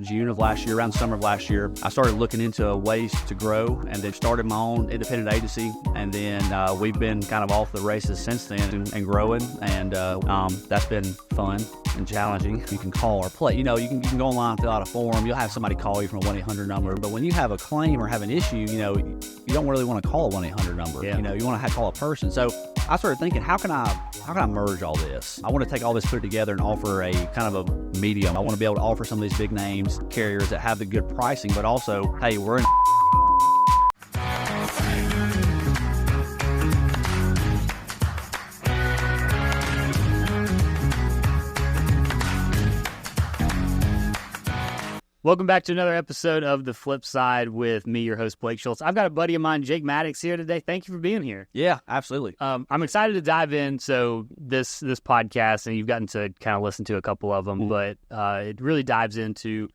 June of last year, around the summer of last year, I started looking into ways to grow, and then started my own independent agency. And then we've been kind of off the races since then and growing. And that's been fun and challenging. You can call or play. You can go online, fill out a form. You'll have somebody call you from a 1-800 number. But when you have a claim or have an issue, you don't really want to call a 1-800 number. Yeah. You want to call a person. So I started thinking, how can I merge all this? I want to take all this, put it together, and offer a kind of a medium. I want to be able to offer some of these big names, carriers that have the good pricing, but also, hey, we're in Welcome back to another episode of The Flipside with me, your host, Blake Shultz. I've got a buddy of mine, Jake Maddox, here today. Thank you for being here. Yeah, absolutely. I'm excited to dive in. So this podcast, and you've gotten to kind of listen to a couple of them, but it really dives into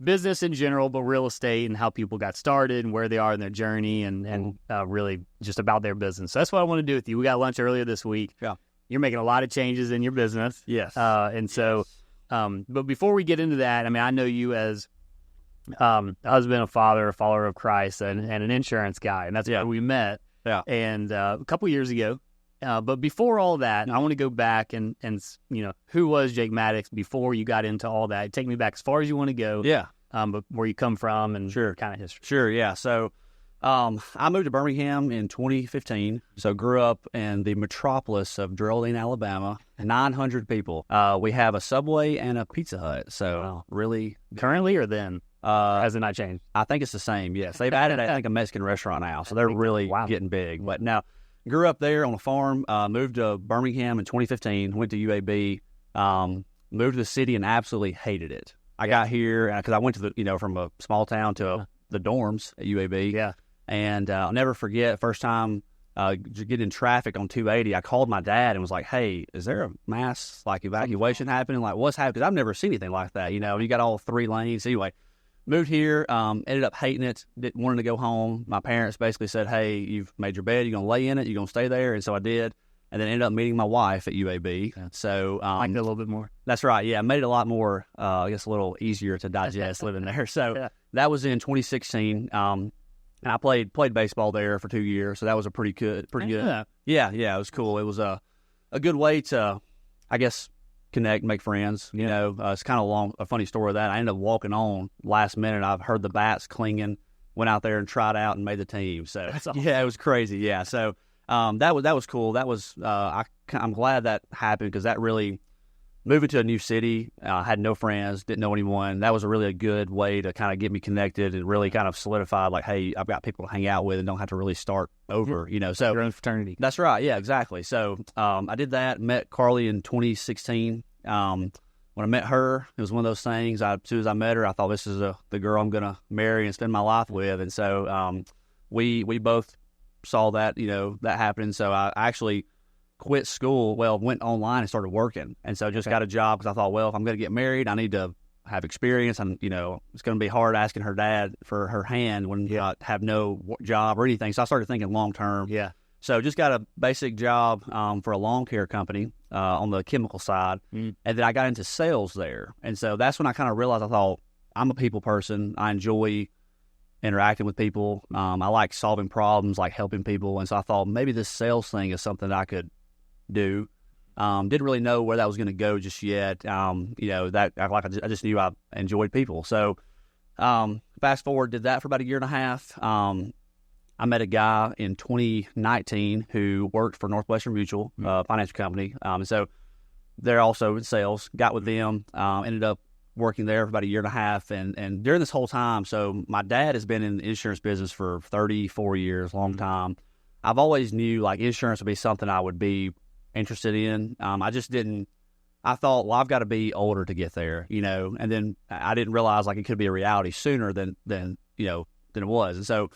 business in general, but real estate and how people got started and where they are in their journey and really just about their business. So that's what I want to do with you. We got lunch earlier this week. Yeah. You're making a lot of changes in your business. Yes. But before we get into that, I mean, I know you as a husband, a father, a follower of Christ, and an insurance guy, and that's where we met. Yeah. And a couple years ago. But before all that, I want to go back and who was Jake Maddox before you got into all that? Take me back as far as you want to go. Yeah. But where you come from and Sure. kind of history. Sure. Yeah. So I moved to Birmingham in 2015. So grew up in the metropolis of Geraldine, Alabama. 900 people. We have a Subway and a Pizza Hut. So really, Currently or then? Has it not changed? I think it's the same. Yes, they've added I think a Mexican restaurant now. So they're really getting big. But now, grew up there on a farm. Moved to Birmingham in 2015. Went to UAB. Moved to the city and absolutely hated it. I got here because I went to from a small town to the dorms at UAB. Yeah. And I'll never forget first time getting in traffic on 280. I called my dad and was like, "Hey, is there a mass evacuation happening? Like, what's happening?" Because I've never seen anything like that. You got all 3 lanes. Anyway, moved here. Ended up hating it. Didn't wanting to go home. My parents basically said, "Hey, you've made your bed. You're gonna lay in it. You're gonna stay there." And so I did. And then ended up meeting my wife at UAB. So I liked it a little bit more. That's right. Yeah, made it a lot more. I guess a little easier to digest living there. So that was in 2016. And I played baseball there for 2 years, so that was a pretty good. Yeah, it was cool. It was a good way to, I guess, connect, make friends. It's kind of a funny story of that. I ended up walking on last minute. I've heard the bats clinging, went out there and tried out and made the team. So awesome. Yeah, it was crazy. Yeah, so that was cool. That was I'm glad that happened because that really. Moving to a new city, had no friends, didn't know anyone. That was a good way to kind of get me connected and really kind of solidified, like, hey, I've got people to hang out with and don't have to really start over, So your own fraternity. That's right. Yeah, exactly. So I did that, met Carly in 2016. When I met her, it was one of those things. As soon as I met her, I thought this is the girl I'm going to marry and spend my life with. And so we both saw that, that happened. So I actually quit school, went online and started working. And so just got a job because I thought, if I'm going to get married, I need to have experience. And, it's going to be hard asking her dad for her hand when I have no job or anything. So I started thinking long term. Yeah. So just got a basic job for a lawn care company on the chemical side. And then I got into sales there. And so that's when I kind of realized, I thought, I'm a people person. I enjoy interacting with people. I like solving problems, like helping people. And so I thought maybe this sales thing is something that I could do. Didn't really know where that was going to go just yet. I just knew I enjoyed people. So fast forward, did that for about a year and a half. I met a guy in 2019 who worked for Northwestern Mutual, financial company. And so they're also in sales. Got with them. Ended up working there for about a year and a half. And during this whole time, so my dad has been in the insurance business for 34 years, long time. I've always knew like insurance would be something I would be interested in. I just didn't. I thought, I've got to be older to get there, And then I didn't realize like it could be a reality sooner than it was. And so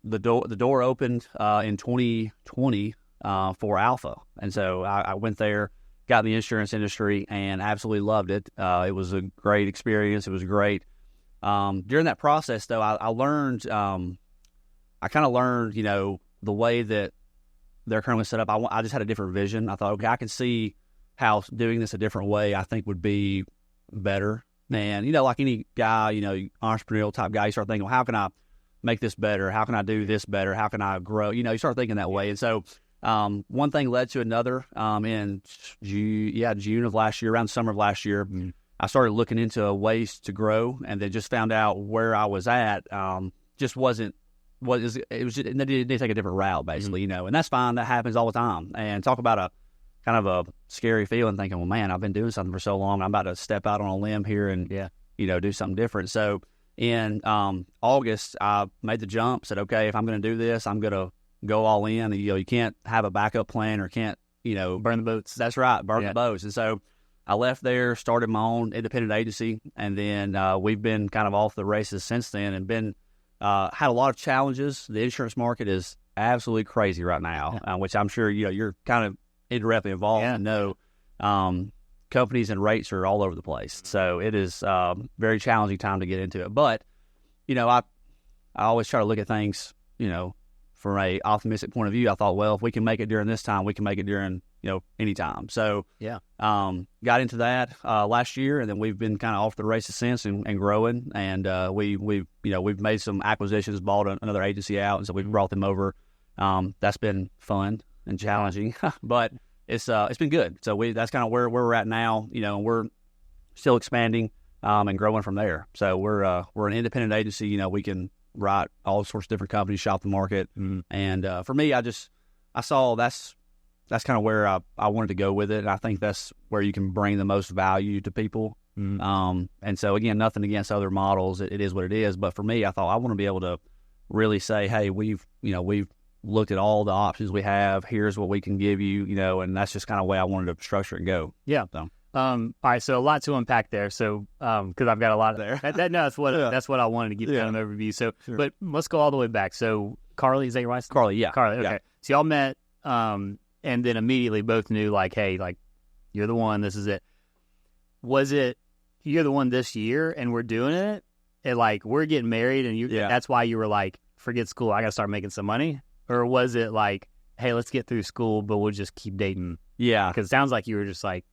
the door opened in 2020 for Alpha, and so I went there, got in the insurance industry, and absolutely loved it. It was a great experience. It was great. During that process, though, I learned. I kind of learned, the way that they're currently set up. I just had a different vision. I thought, okay, I can see how doing this a different way I think would be better. And, like any guy, entrepreneurial type guy, you start thinking, well, how can I make this better? How can I do this better? How can I grow? You start thinking that way. And so one thing led to another. In June of last year, around the summer of last year, I started looking into ways to grow, and then just found out where I was at just wasn't what is it was just, they did take a different route, basically, and that's fine. That happens all the time. And talk about a kind of a scary feeling, thinking, well, man, I've been doing something for so long. I'm about to step out on a limb here and do something different. So in August, I made the jump. Said, okay, if I'm going to do this, I'm going to go all in. You can't have a backup plan, or can't burn the boats. That's right, burn the boats. And so I left there, started my own independent agency, and then we've been kind of off the races since then, and been had a lot of challenges. The insurance market is absolutely crazy right now, which I'm sure you're kind of indirectly involved and know. Companies and rates are all over the place, so it is very challenging time to get into it. But I always try to look at things from a optimistic point of view. I thought, well, if we can make it during this time, we can make it during any time. So got into that last year, and then we've been kind of off the races since, and growing. And we've made some acquisitions, bought another agency out, and so we've brought them over. That's been fun and challenging, but it's been good. So that's kind of where we're at now. And we're still expanding and growing from there. So we're an independent agency. We can write all sorts of different companies, shop the market. And for me, I saw that's kind of where I wanted to go with it. And I think that's where you can bring the most value to people. And so again, nothing against other models. It is what it is. But for me, I thought I want to be able to really say, hey, we've looked at all the options we have. Here's what we can give you, and that's just kind of the way I wanted to structure it and go. Yeah. So. All right. So a lot to unpack there. So, cause I've got a lot there. That's what I wanted to give you an overview. So, but let's go all the way back. So Carly, is that your wife? Carly. Yeah. Carly. Okay. Yeah. So y'all met, and then immediately both knew, like, hey, like, you're the one, this is it. Was it, you're the one this year and we're doing it, and like, we're getting married, and that's why you were like, forget school, I got to start making some money? Or was it like, hey, let's get through school, but we'll just keep dating? Yeah. Because it sounds like you were just like,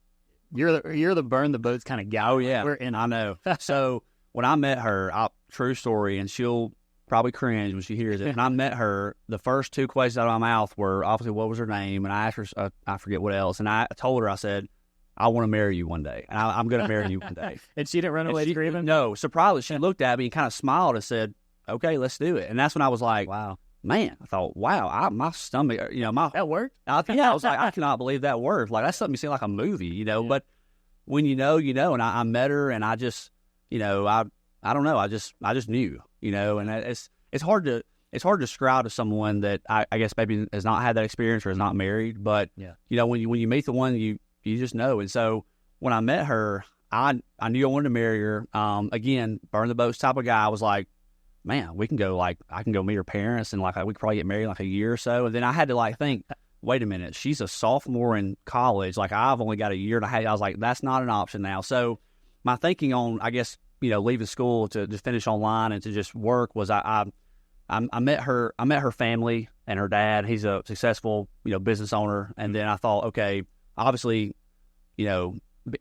you're the burn the boats kind of guy. Oh, yeah. We're in. I know. So when I met her, true story, and she'll probably cringe when she hears it. When I met her, the first two questions out of my mouth were obviously, what was her name? And I asked her, I forget what else. And I told her, I said, I want to marry you one day. And I'm going to marry you one day. And she didn't run away screaming? No. Surprisingly, she looked at me and kind of smiled and said, okay, let's do it. And that's when I was like, wow. Man, I thought, wow, my stomach, that worked? I was like, I cannot believe that worked. Like, that's something you see like a movie, but when and I met her, and I just, I don't know, I just knew, and it's hard to describe to someone that I guess maybe has not had that experience or is not married, but, when you meet the one, you just know. And so when I met her, I knew I wanted to marry her. Again, burn the boats type of guy. I was like, man, we can go, like, I can go meet her parents, and like we could probably get married in like a year or so. And then I had to like think, wait a minute, she's a sophomore in college. Like, I've only got a year and a half. I was like, that's not an option now. So my thinking on, I guess, leaving school to just finish online and to just work was I met her family and her dad. He's a successful, business owner. And then I thought, okay, obviously,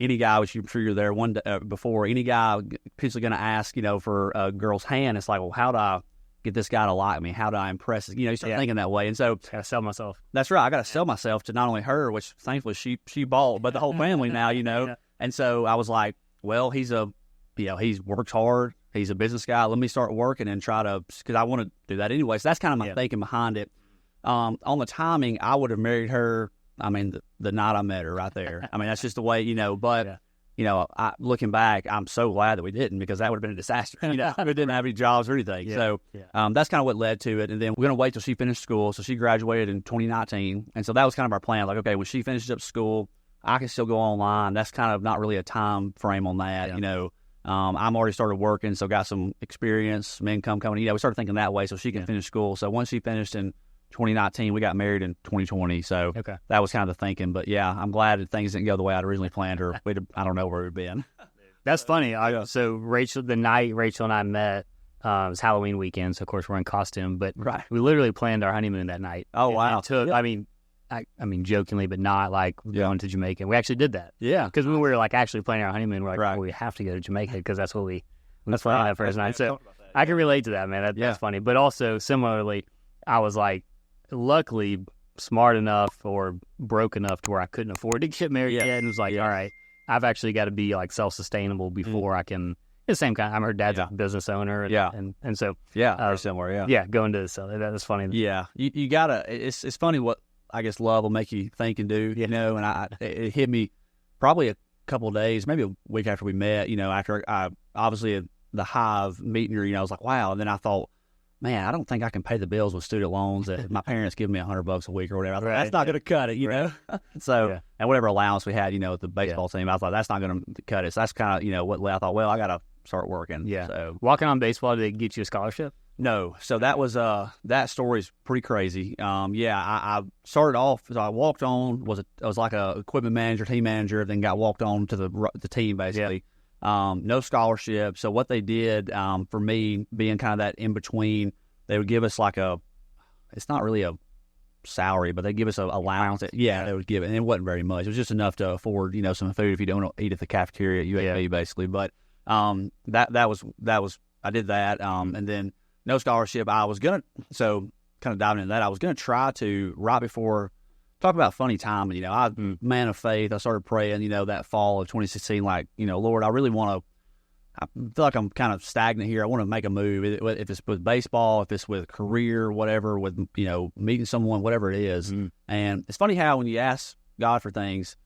any guy, which I'm sure you're there one day, before, any guy potentially going to ask, for a girl's hand. It's like, well, how do I get this guy to like me? How do I impress? You start thinking that way. And so gotta sell myself. That's right. I got to sell myself to not only her, which thankfully she bought, but the whole family now, And so I was like, well, he's works hard. He's a business guy. Let me start working and try to, because I want to do that anyway. So that's kind of my thinking behind it. On the timing, I would have married her, the night I met her right there. That's just the way, but, looking back, I'm so glad that we didn't, because that would have been a disaster. We didn't have any jobs or anything. So that's kind of what led to it. And then we're going to wait till she finished school. So she graduated in 2019. And so that was kind of our plan. Like, okay, when she finishes up school, I can still go online. That's kind of not really a time frame on that. I'm already started working, so got some experience, some income coming. We started thinking that way so she can finish school. So once she finished in 2019, we got married in 2020. So that was kind of the thinking. But I'm glad that things didn't go the way I'd originally planned, or I don't know where we'd been. That's funny. So the night Rachel and I met, it was Halloween weekend. So of course we're in costume, but we literally planned our honeymoon that night. Oh, wow. I mean, jokingly, but not like going to Jamaica. We actually did that. Yeah. Because when we were like actually planning our honeymoon, we're like, Right. well, we have to go to Jamaica because that's what That's planned right. that first night. So Talked about that. I can relate to that, man. That's funny. But also, similarly, I was like, luckily smart enough or broke enough to where I couldn't afford to get married yet. And it was like, all right, I've actually got to be like self-sustainable before I can. It's the same kind. I'm her dad's a business owner. And so. Yeah. Very similar. Yeah. Yeah. Going to sell. That's funny. Yeah. You got to, it's funny what I guess love will make you think and do, you know, and it hit me probably a couple of days, maybe a week after we met, you know, after I obviously the high of meeting her, you know, I was like, wow. And then I thought, man, I don't think I can pay the bills with student loans that my parents give me $100 a week or whatever. I thought, that's not going to cut it, you know? So, and whatever allowance we had, you know, with the baseball team, I thought that's not going to cut it. So that's kind of, you know, what I thought, well, I got to start working. Yeah. So walking on baseball, did they get you a scholarship? No. So that was, that story's pretty crazy. I started off, so I walked on, I was like a equipment manager, team manager, then got walked on to the team basically. No scholarship. So what they did for me, being kind of that in between, they would give us like it's not really a salary, but they give us a allowance. They would give it, and it wasn't very much. It was just enough to afford, you know, some food if you don't eat at the cafeteria at UAB, basically. But that was I did that, and then no scholarship. I was gonna kind of diving into that. I was gonna try to right before. Talk about funny time, you know, I man of faith. I started praying, you know, that fall of 2016, like, you know, Lord, I really want to. I feel like I'm kind of stagnant here. I want to make a move. If it's with baseball, if it's with career, whatever, with, you know, meeting someone, whatever it is. And it's funny how when you ask God for things,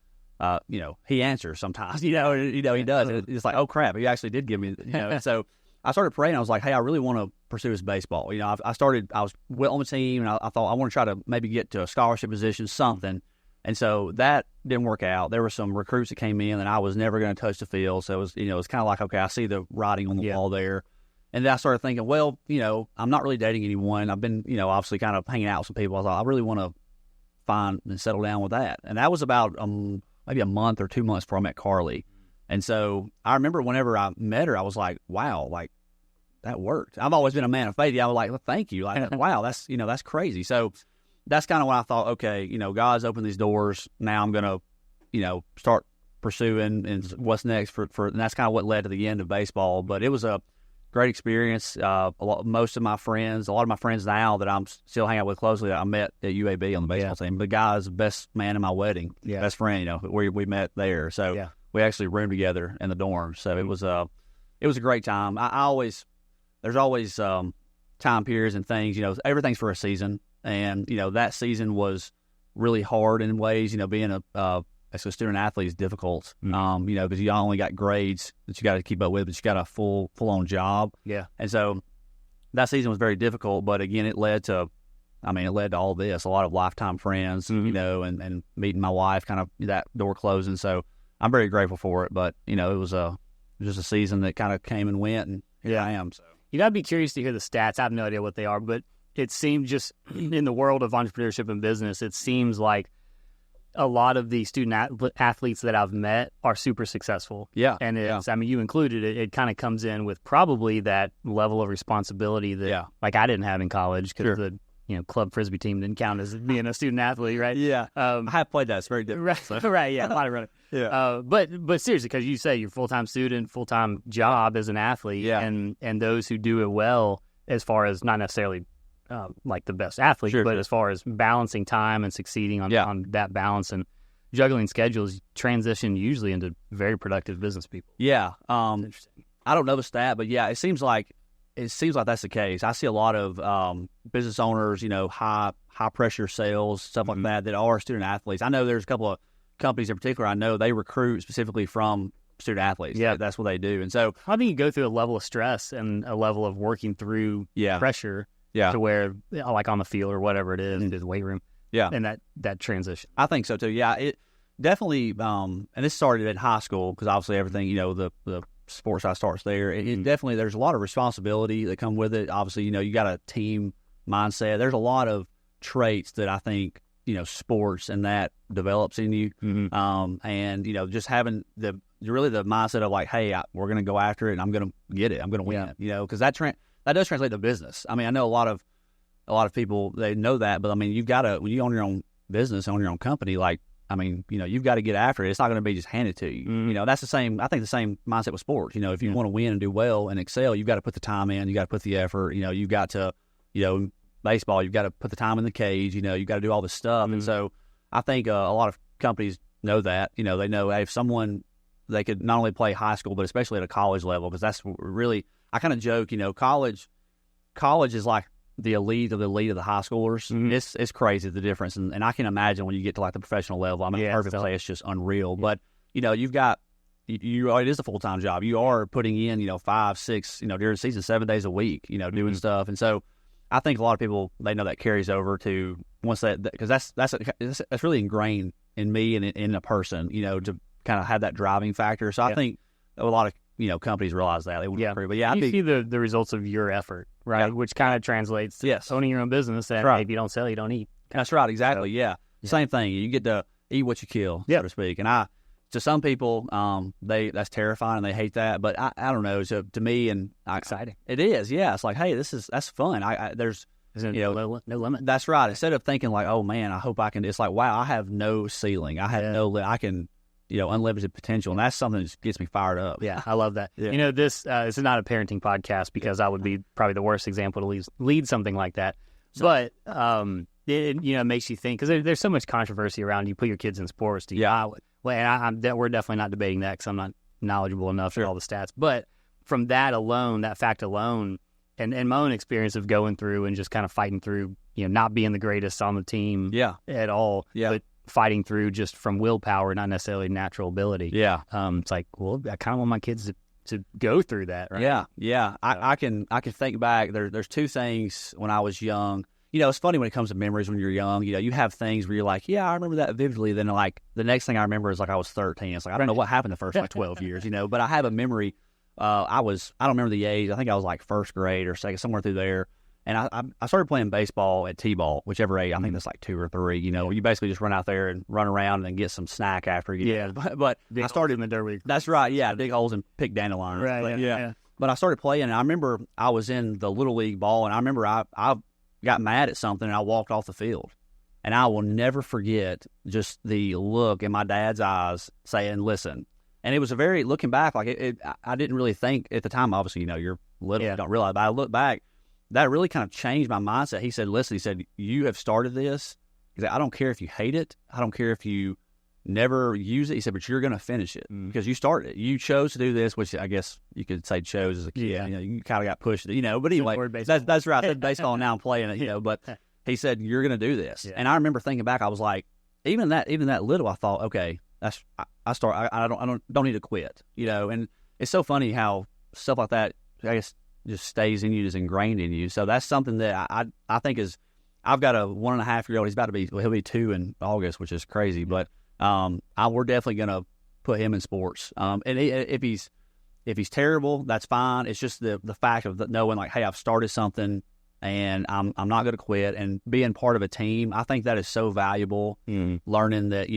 you know, He answers sometimes. You know, He does. It's like, oh crap, He actually did give me. You know, so I started praying. I was like, hey, I really want to pursue this baseball. You know, I was on the team, and I thought I want to try to maybe get to a scholarship position, something. And so that didn't work out. There were some recruits that came in, and I was never going to touch the field. So it was, you know, it's kind of like, okay, I see the writing on the wall there. And then I started thinking, well, you know, I'm not really dating anyone. I've been, you know, obviously kind of hanging out with some people. I thought I really want to find and settle down with that. And that was about maybe a month or 2 months before I met Carly. And so I remember whenever I met her, I was like, wow, like that worked. I've always been a man of faith. I was like, well, thank you. Like, wow, that's, you know, that's crazy. So that's kind of when I thought, okay, you know, God's opened these doors. Now I'm going to, you know, start pursuing and what's next and that's kind of what led to the end of baseball. But it was a great experience. Most of my friends, a lot of my friends now that I'm still hanging out with closely, I met at UAB on the baseball team. The guy is the best man in my wedding, best friend, you know, we met there. So we actually roomed together in the dorm. So it was a great time. There's always time periods and things, you know, everything's for a season. And, you know, that season was really hard in ways, you know, being as a student athlete is difficult, you know, because you only got grades that you got to keep up with, but you got a full-on job. Yeah. And so that season was very difficult, but again, it led to all this, a lot of lifetime friends, you know, and meeting my wife, kind of that door closing. So I'm very grateful for it, but, you know, it was just a season that kind of came and went, and here I am. So you got to be curious to hear the stats. I have no idea what they are, but it seems just in the world of entrepreneurship and business, it seems like a lot of the student athletes that I've met are super successful. Yeah. And I mean, you included it. It kind of comes in with probably that level of responsibility that like I didn't have in college because the club frisbee team didn't count as being a student athlete, right? Yeah. I have played that. It's very different. Right. So. Right. Yeah. A lot of running. Yeah. But seriously, because you say you're full-time student, full-time job as an athlete, and those who do it well, as far as not necessarily like the best athlete, but as far as balancing time and succeeding on that balance and juggling schedules, transition usually into very productive business people. Yeah. Interesting. I don't know the stat, but yeah, it seems like that's the case. I see a lot of business owners, you know, high pressure sales, stuff like that are student athletes. I know there's a couple of companies in particular I know they recruit specifically from student athletes. Yeah, that's what they do. And so I think you go through a level of stress and a level of working through pressure. Yeah, to where, like on the field or whatever it is, the weight room. Yeah, and that transition. I think so too. Yeah, it definitely. And this started at high school because obviously everything, you know, the sports side starts there. It definitely, there's a lot of responsibility that come with it. Obviously, you know, you got a team mindset. There's a lot of traits that I think, you know, sports and that develops in you. And you know, just having the mindset of like, hey, we're going to go after it, and I'm going to get it. I'm going to win. You know, because that does translate to business. I mean, I know a lot of people, they know that, but I mean, you've got to, when you own your own business, own your own company, like, I mean, you've got to get after it. It's not going to be just handed to you. That's the same. I think the same mindset with sports. If you want to win and do well and excel, you've got to put the time in. You got to put the effort. You've got to, baseball, you've got to put the time in the cage. You've got to do all this stuff. And so I think a lot of companies know that. They know, hey, if someone, they could not only play high school, but especially at a college level, because that's really, I kind of joke, college is like the elite of the high schoolers. It's crazy, the difference. And I can imagine when you get to like the professional level, I mean, perfect play, it's just unreal. But, you've got, it is a full-time job. You are putting in, 5, 6, during the season, 7 days a week, doing stuff. And so I think a lot of people, they know that carries over to once because that's really ingrained in me and in a person, to kind of have that driving factor. So I think a lot of, companies realize that. They wouldn't agree. But you see the results of your effort, right? Yeah. Which kind of translates to owning your own business. And if you don't sell, you don't eat. That's right. Exactly. So, same thing. You get to eat what you kill, so to speak. And to some people, that's terrifying and they hate that. But I don't know. So to me, exciting. It is. Yeah. It's like, hey, that's fun. There's no limit. That's right. Instead of thinking like, oh man, I hope I can. It's like, wow, I have no ceiling. I have I can. Unlimited potential, and that's something that gets me fired up. Yeah, I love that. Yeah. This is not a parenting podcast because I would be probably the worst example to lead something like that. But it makes you think, because there's so much controversy around you put your kids in sports. We're definitely not debating that because I'm not knowledgeable enough for all the stats. But from that alone, that fact alone, and my own experience of going through and just kind of fighting through, not being the greatest on the team at all, but fighting through just from willpower, not necessarily natural ability. Yeah. It's like, well, I kind of want my kids to go through that, right? Yeah. Yeah. I can think back. There's two things when I was young. It's funny when it comes to memories when you're young. You have things where you're like, yeah, I remember that vividly. Then like the next thing I remember is like I was 13. It's like, I don't know what happened the first like 12 years, but I have a memory. I don't remember the age. I think I was like first grade or second, somewhere through there. And I started playing baseball at T-ball, whichever age. I think that's like 2 or 3. You basically just run out there and run around and get some snack after you. Yeah. But I started in the dirt week. That's right. Yeah. Dig holes and pick dandelions. Right. But, yeah. But I started playing, and I remember I was in the Little League ball, and I remember I got mad at something, and I walked off the field. And I will never forget just the look in my dad's eyes saying, listen. And it was looking back, like I didn't really think at the time, obviously, you're little, you don't realize, but I look back. That really kind of changed my mindset. He said, listen, you have started this. He said, I don't care if you hate it. I don't care if you never use it. He said, but you're going to finish it because you started it. You chose to do this, which I guess you could say chose as a kid. Yeah. You kind of got pushed, but anyway, that's right. I said baseball now I'm playing it, but he said, you're going to do this. Yeah. And I remember thinking back, I was like, even that little, I thought, okay, I don't need to quit, and it's so funny how stuff like that, I guess, just stays in you, is ingrained in you. So that's something that I think is, I've got a 1.5-year-old. He'll be 2 in August, which is crazy. But we're definitely going to put him in sports. And if he's terrible, that's fine. It's just the fact of knowing like, hey, I've started something and I'm not going to quit, and being part of a team. I think that is so valuable. Learning that,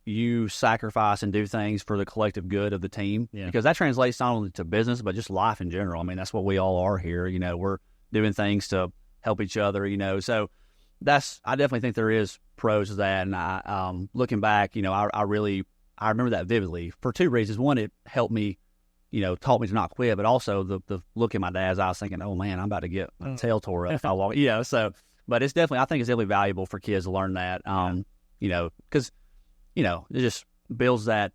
you sacrifice and do things for the collective good of the team, because that translates not only to business, but just life in general. I mean, that's what we all are here. We're doing things to help each other, so I definitely think there is pros to that. And I, looking back, I remember that vividly for 2 reasons. One, it helped me, taught me to not quit, but also the look in my dad's eyes thinking, oh man, I'm about to get my tail tore up if I walk, but I think it's definitely valuable for kids to learn that, because it just builds that.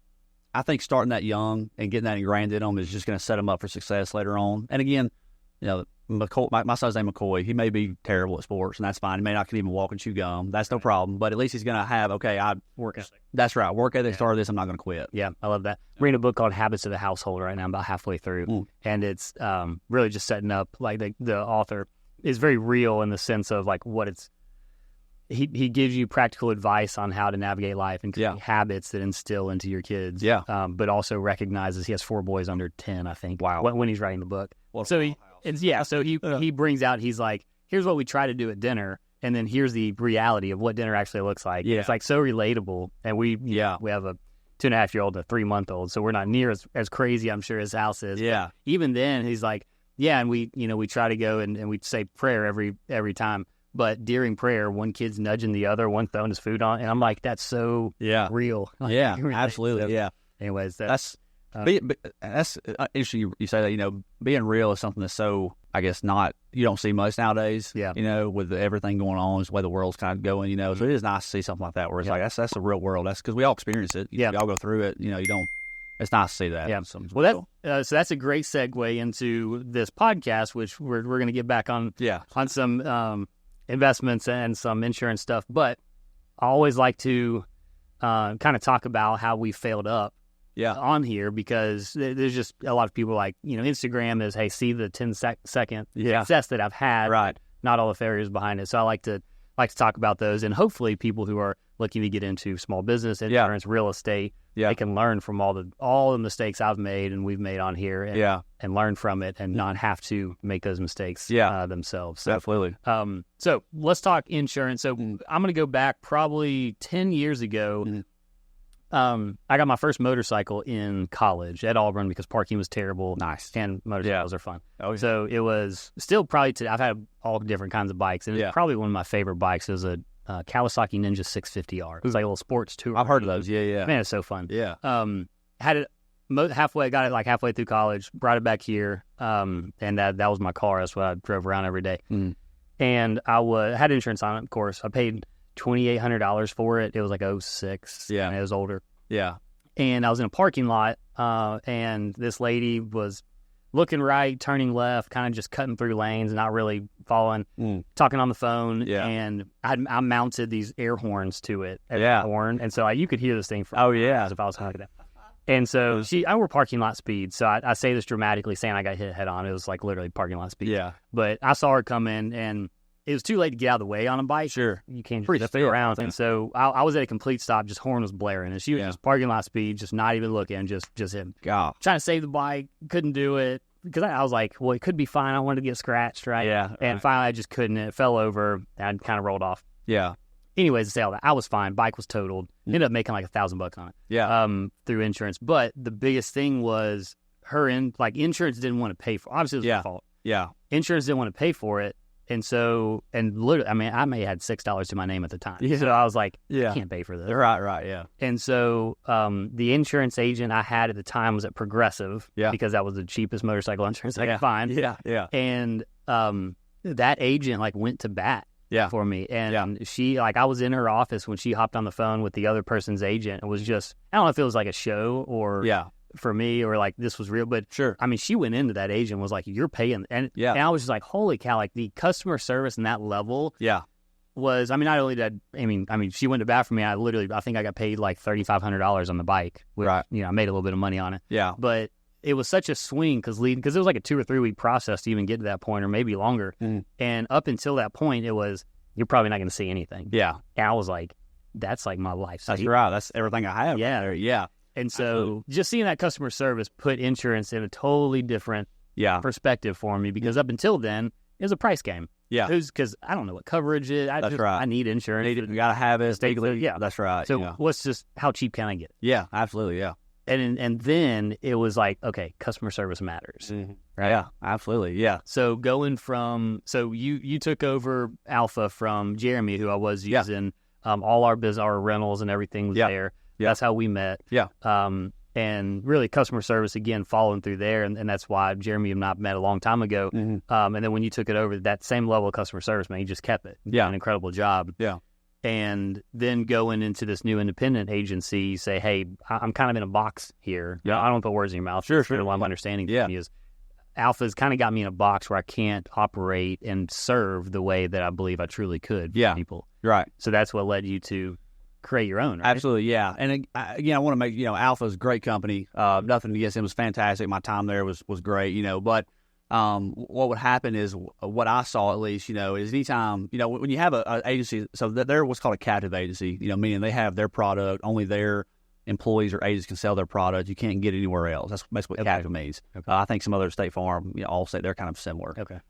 I think starting that young and getting that ingrained in them is just going to set them up for success later on. And again, McCoy, my son's name McCoy. He may be terrible at sports, and that's fine. He may not can even walk and chew gum. That's no problem. But at least he's going to have, work ethic. That's right. Work ethic. Started this. I'm not going to quit. Yeah, I love that. I'm reading a book called Habits of the Household right now. I'm about halfway through, and it's really just setting up, like the author is very real in the sense of like what it's. He gives you practical advice on how to navigate life and create habits that instill into your kids. Yeah. But also recognizes he has 4 boys under 10, I think. Wow. When he's writing the book. So he brings out, he's like, here's what we try to do at dinner, and then here's the reality of what dinner actually looks like. Yeah. It's like so relatable. And we have a 2.5-year-old and a 3-month-old, so we're not near as crazy, I'm sure, his house is. Yeah. But even then, he's like, and we try to go and we say prayer every time. But during prayer, one kid's nudging the other, one throwing his food on, and I'm like, that's so real. Yeah, absolutely. So, yeah. Anyways, that's interesting. You say that. Being real is something that's so, I guess, not, you don't see much nowadays. Yeah. With everything going on, the way the world's kind of going. So it is nice to see something like that where it's like that's the real world. That's because we all experience it. We all go through it. You don't. It's nice to see that. Yeah. So that's a great segue into this podcast, which we're going to get back on. Yeah. On some investments and some insurance stuff, but I always like to kind of talk about how we failed up. On here, because there's just a lot of people like, Instagram is, hey, see the 10-second success that I've had, right? Not all the failures behind it. So I like to talk about those, and hopefully people who are looking to get into small business, insurance, real estate, they can learn from all the mistakes I've made and we've made on here, and learn from it, and not have to make those mistakes themselves. So, absolutely. So let's talk insurance. So I'm going to go back probably 10 years ago. I got my first motorcycle in college at Auburn because parking was terrible. Nice. And motorcycles are fun. Oh, yeah. So it was still probably I've had all different kinds of bikes, and it's probably one of my favorite bikes. It was a Kawasaki Ninja 650R. It was like a little sports tour. I've heard of those. Yeah. Man, it's so fun. Yeah. Had it got it like halfway through college, brought it back here, and that was my car. That's what I drove around every day. And I had insurance on it, of course. I paid $2,800 for it. It was like 06. Yeah. And it was older. Yeah. And I was in a parking lot, and this lady was looking right, turning left, kind of just cutting through lanes, not really following, talking on the phone. Yeah. And I mounted these air horns to it as a horn. And so you could hear this thing from if I was talking to that. And so I were parking lot speed. So I say this dramatically, saying I got hit head on. It was like literally parking lot speed. Yeah. But I saw her come in, and it was too late to get out of the way on a bike. Sure. You can't just stay around. And so I was at a complete stop, just horn was blaring. And she was just parking lot speed, just not even looking, just him. God. Trying to save the bike, couldn't do it. Because I was like, well, it could be fine. I wanted to get scratched, right? Yeah. And finally, I just couldn't. It fell over. And I kind of rolled off. Yeah. Anyways, to say all that, I was fine. Bike was totaled. Ended up making like $1,000 on it. Yeah. Through insurance. But the biggest thing was insurance didn't want to pay for it. Obviously, it was her fault. Yeah. Insurance didn't want to pay for it. And so, literally, I mean, I may have had $6 to my name at the time. Yeah. So I was like, I can't pay for this. Right, yeah. And so the insurance agent I had at the time was at Progressive, because that was the cheapest motorcycle insurance I could find. Yeah. And that agent went to bat for me. And she, I was in her office when she hopped on the phone with the other person's agent. It was just, I don't know if it was like a show or for me, or this was real, but sure. I mean, she went into that agent and was like, you're paying. And I was just like, holy cow, the customer service and that level was, I mean, not only did, I mean, she went to bat for me. I think I got paid like $3,500 on the bike. Which, I made a little bit of money on it. Yeah. But it was such a swing because it was like a 2 or 3 week process to even get to that point, or maybe longer. And up until that point, it was, you're probably not going to see anything. Yeah. And I was like, that's like my life. That's right. That's everything I have. Yeah. Yeah. And so just seeing that customer service put insurance in a totally different perspective for me, because up until then, it was a price game. Yeah. Because I don't know what coverage is. I need insurance. You got to have it. Yeah. That's right. So what's just, how cheap can I get it? Yeah, absolutely. Yeah. And then it was like, okay, customer service matters. Right? Yeah, absolutely. Yeah. So going from, you took over Alpha from Jeremy, who I was using, all our rentals and everything was there. Yeah. That's how we met. Yeah. And really customer service, again, following through there. And that's why Jeremy and I met a long time ago. And then when you took it over, that same level of customer service, man, you just kept it. You did an incredible job. Yeah. And then going into this new independent agency, you say, hey, I'm kind of in a box here. Yeah. I don't put words in your mouth. Sure. What I'm understanding from you is Alpha's kind of got me in a box where I can't operate and serve the way that I believe I truly could for people. Right. So that's what led you to create your own, right? Absolutely, yeah. And again, I want to make, Alpha's a great company. Nothing against them. It was fantastic. My time there was great, but what would happen is, what I saw at least, is anytime, when you have an agency, so they're what's called a captive agency, meaning they have their product, only their employees or agents can sell their product. You can't get anywhere else. That's basically what captive means. Okay. I think some other State Farm, Allstate, they're kind of similar. Okay.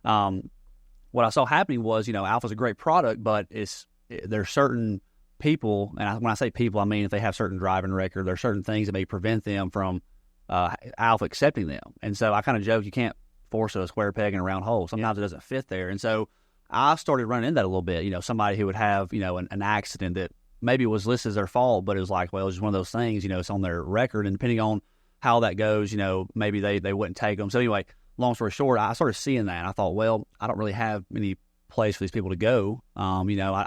What I saw happening was, Alpha's a great product, but there's certain people, and when I say people, I mean if they have certain driving record, there are certain things that may prevent them from Alpha accepting them. And so I kind of joke, you can't force a square peg in a round hole. Sometimes it doesn't fit there. And so I started running into that a little bit. Somebody who would have, an accident that maybe was listed as their fault, but it was like, well, it's just one of those things, it's on their record. And depending on how that goes, maybe they wouldn't take them. So anyway, long story short, I started seeing that. And I thought, well, I don't really have any place for these people to go. I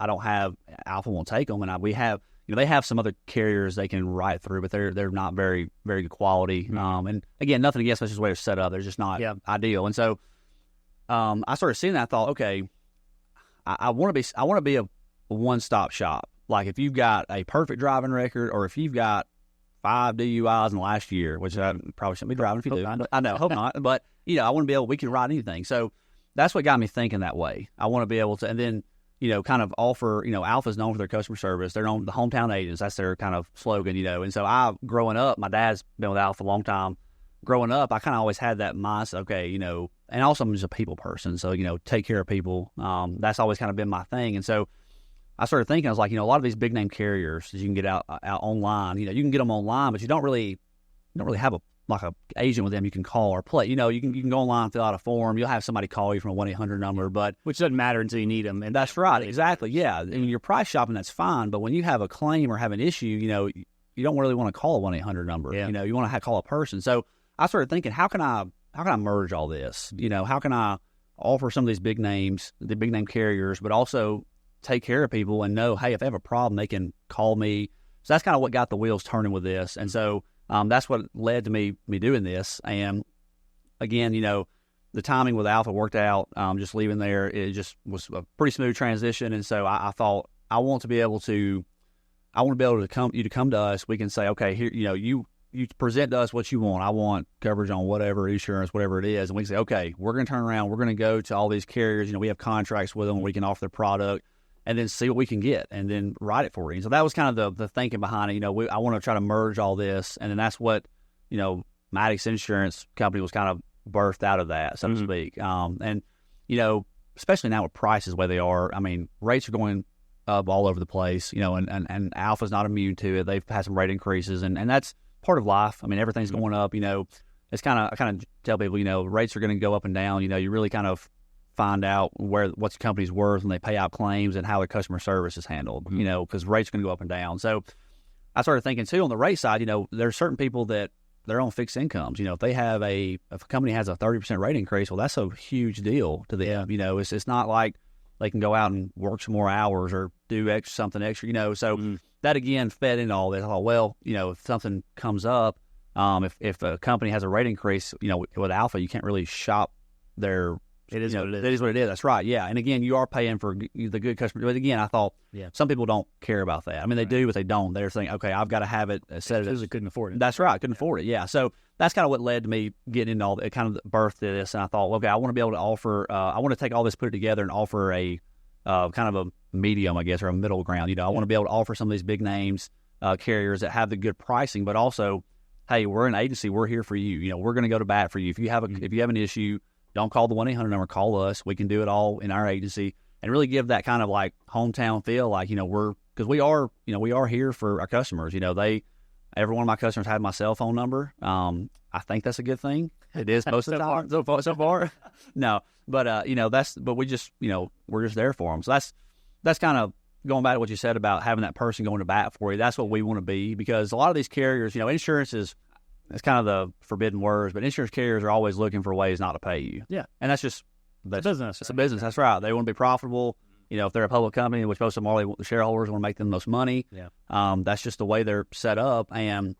don't have, Alpha won't take them. And we have, they have some other carriers they can write through, but they're not very, very good quality. And again, nothing against, that's just the way they're set up. They're just not ideal. And so I started seeing that. I thought, okay, I want to be a one-stop shop. Like if you've got a perfect driving record, or if you've got 5 DUIs in the last year, which I probably shouldn't be driving if you do. I know, hope not. But, I want to be able, we can write anything. So that's what got me thinking that way. I want to be able to, and then, kind of offer, Alpha's known for their customer service. They're known the hometown agents. That's their kind of slogan, And so growing up, my dad's been with Alpha a long time. Growing up, I kind of always had that mindset, okay, and also I'm just a people person. So, take care of people. That's always kind of been my thing. And so I started thinking, I was like, a lot of these big name carriers that you can get out online, you can get them online, but you don't really have a agent with them you can call or play. You can go online, fill out a form. You'll have somebody call you from a 1-800 number, but which doesn't matter until you need them. And that's right, exactly, yeah. And when you're price shopping, that's fine. But when you have a claim or have an issue, you don't really want to call a 1-800 number. Yeah. You want to call a person. So I started thinking, how can I merge all this? How can I offer some of these big names, the big name carriers, but also take care of people and know, hey, if they have a problem, they can call me. So that's kind of what got the wheels turning with this. And so that's what led to me doing this. And again, the timing with Alpha worked out. Just leaving there, it just was a pretty smooth transition. And so I thought, I want to be able to come to us. We can say, okay, here, you present to us what you want. I want coverage on whatever insurance, whatever it is. And we can say, okay, we're going to turn around. We're going to go to all these carriers. We have contracts with them. We can offer their product and then see what we can get and then write it for you. And so that was kind of the thinking behind it. I want to try to merge all this. And then that's what, Maddox Insurance Company was kind of birthed out of that, so to speak. And, especially now with prices the way they are, I mean, rates are going up all over the place, and Alpha's not immune to it. They've had some rate increases, and that's part of life. I mean, everything's going up, it's I kind of tell people, rates are going to go up and down. You really kind of find out what the company's worth when they pay out claims and how their customer service is handled, because rates are going to go up and down. So I started thinking too, on the rate side, there's certain people that they're on fixed incomes. If they have if a company has a 30% rate increase, well, that's a huge deal to them. It's not like they can go out and work some more hours or do something extra, so that again fed into all this. I thought, well, if something comes up, if a company has a rate increase, with Alpha, you can't really shop their. It is what it is. It is what it is. That's right. Yeah. And again, you are paying for the good customer. But again, I thought some people don't care about that. I mean, they do, but they don't. They're thinking, okay, I've got to have it set. Because they couldn't afford it. That's right. Couldn't afford it. Yeah. So that's kind of what led to me getting into all it kind of birthed this. And I thought, okay, I want to be able to offer, I want to take all this, put it together and offer a kind of a medium, I guess, or a middle ground. I want to be able to offer some of these big names, carriers that have the good pricing, but also, hey, we're an agency. We're here for you. We're going to go to bat for you. If you have an issue, don't call the 1-800 number, call us. We can do it all in our agency and really give that kind of like hometown feel. Like, because we are here for our customers. Every one of my customers had my cell phone number. I think that's a good thing. It is most of the time so far. No, but but we just, we're just there for them. So that's kind of going back to what you said about having that person going to bat for you. That's what we want to be, because a lot of these carriers, insurance is, it's kind of the forbidden words, but insurance carriers are always looking for ways not to pay you. Yeah. And that's just business. It's a business. That's right. They want to be profitable. If they're a public company, which most of them are, the shareholders want to make them the most money. Yeah. That's just the way they're set up. And,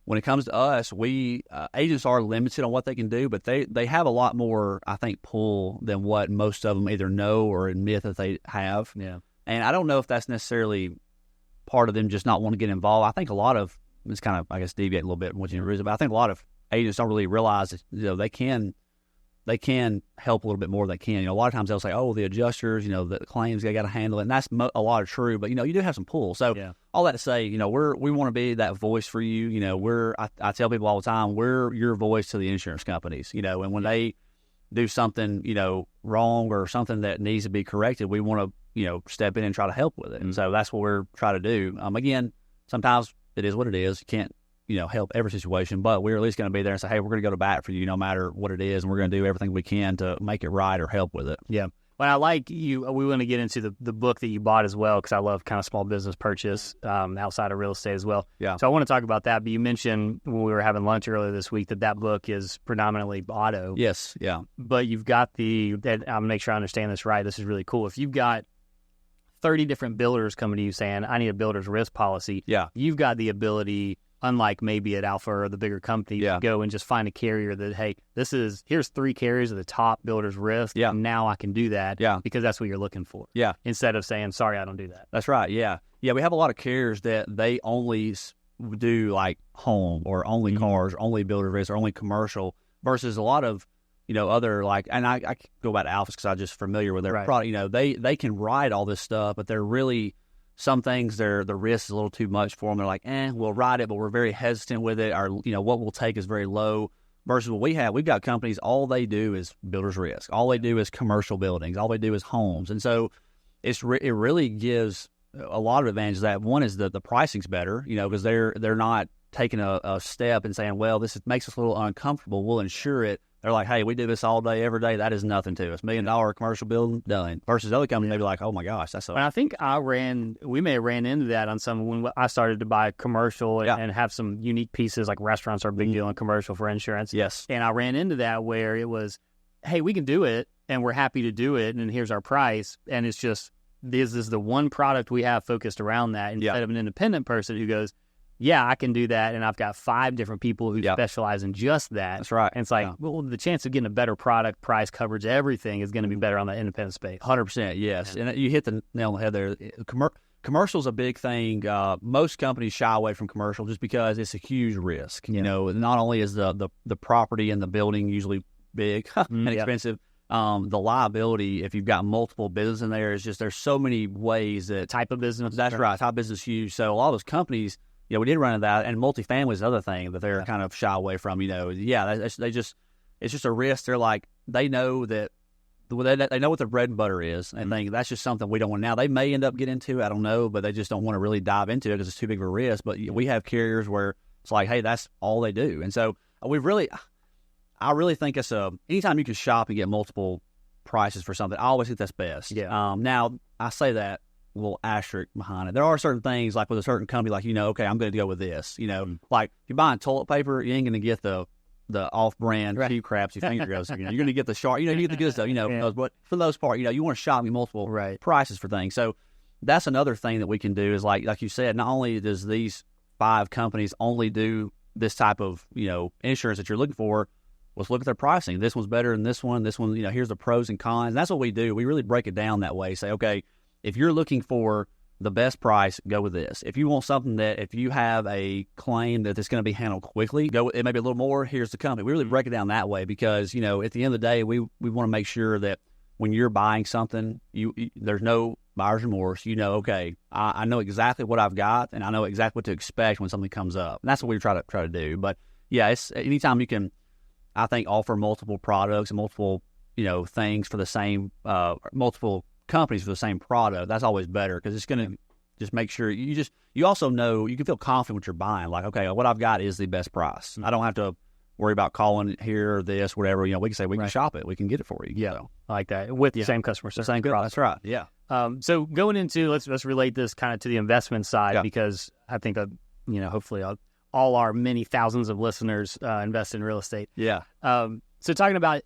when it comes to us, we agents are limited on what they can do, but they have a lot more, I think, pull than what most of them either know or admit that they have. Yeah. And I don't know if that's necessarily part of them just not wanting to get involved. I think a lot of, it's kind of, I guess, deviate a little bit from what you realize, but I think a lot of agents don't really realize that, they can help a little bit more than they can. A lot of times they'll say, oh, the adjusters, the claims, they got to handle it. And that's a lot of true, but, you do have some pull. So all that to say, we want to be that voice for you. I tell people all the time, we're your voice to the insurance companies, and when they do something, wrong or something that needs to be corrected, we want to, step in and try to help with it. And so that's what we're trying to do. Again, sometimes it is what it is. You can't help every situation, but we're at least going to be there and say, hey, we're going to go to bat for you no matter what it is, and we're going to do everything we can to make it right or help with it. Yeah. Well, I like you. We want to get into the book that you bought as well, because I love kind of small business purchase outside of real estate as well. Yeah. So I want to talk about that. But you mentioned when we were having lunch earlier this week that book is predominantly auto. Yes. Yeah. But you've got I'm going to make sure I understand this right. This is really cool. If you've got 30 different builders coming to you saying, I need a builder's risk policy. Yeah. You've got the ability, unlike maybe at Alpha or the bigger company, to go and just find a carrier that, hey, here's 3 carriers of the top builder's risk. Yeah. And now I can do that. Yeah. Because that's what you're looking for. Yeah. Instead of saying, sorry, I don't do that. That's right. Yeah. Yeah. We have a lot of carriers that they only do like home or only cars, or only builder risk, or only commercial, versus a lot of, other like, and I go back to Alphas because I'm just familiar with their product. They can write all this stuff, but they're really, some things the risk is a little too much for them. They're like, we'll write it, but we're very hesitant with it. Our, what we'll take is very low. Versus what we've got companies, all they do is builder's risk. All they do is commercial buildings. All they do is homes. And so it really gives a lot of advantages. That one is the pricing's better, because they're not taking a step and saying, well, this makes us a little uncomfortable. We'll insure it. They're like, hey, we do this all day, every day. That is nothing to us. $1 million commercial building, done. Versus other companies, they'd be like, oh my gosh, that's. And I think we may have ran into that on some when I started to buy commercial and have some unique pieces, like restaurants are a big deal in commercial for insurance. Yes. And I ran into that where it was, hey, we can do it and we're happy to do it, and here's our price. And it's just, this is the one product we have focused around that, instead of an independent person who goes, yeah, I can do that, and I've got 5 different people who specialize in just that. That's right. And it's like, well, the chance of getting a better product, price, coverage, everything is going to be better on the independent space. 100%, yes. And you hit the nail on the head there. Commercial's a big thing. Most companies shy away from commercial just because it's a huge risk. Not only is the property and the building usually big and expensive, the liability, if you've got multiple business in there, is just, there's so many ways that... Type of business. That's right. Type of business is huge. So a lot of those companies... we did run into that, and multifamily is the other thing that they're kind of shy away from. It's just a risk. They're like, they know that they know what their bread and butter is, and think that's just something we don't want. Now they may end up getting into, I don't know, but they just don't want to really dive into it because it's too big of a risk. But we have carriers where it's like, hey, that's all they do, and so I really think it's anytime you can shop and get multiple prices for something, I always think that's best. Yeah. Now I say that. Little asterisk behind it. There are certain things, like with a certain company, like, okay, I'm going to go with this. Like if you're buying toilet paper, you ain't going to get the off-brand cheap craps your finger goes. You're going to get the sharp. You get the good stuff. But for the most part, you want to shop me multiple prices for things. So that's another thing that we can do is like you said. Not only does these 5 companies only do this type of insurance that you're looking for, let's look at their pricing. This one's better than this one. This one, here's the pros and cons. And that's what we do. We really break it down that way. Say, okay, if you're looking for the best price, go with this. If you want something that, if you have a claim that it's going to be handled quickly, it may be a little more, here's the company. We really break it down that way because, at the end of the day, we want to make sure that when you're buying something, there's no buyer's remorse. Okay, I know exactly what I've got, and I know exactly what to expect when something comes up. And that's what we try to do. But, yeah, it's anytime you can, I think, offer multiple products and multiple, things for the same, multiple companies for the same product, that's always better because it's going to just make sure you also know, you can feel confident what you're buying. Like, okay, what I've got is the best price. I don't have to worry about calling here or this, whatever. We can say we can shop it, we can get it for you. Yeah, so. I like that with the same customer service. Same product. That's right. Yeah. So going into let's relate this kind of to the investment side because I think hopefully all our many thousands of listeners invest in real estate. Yeah. So talking about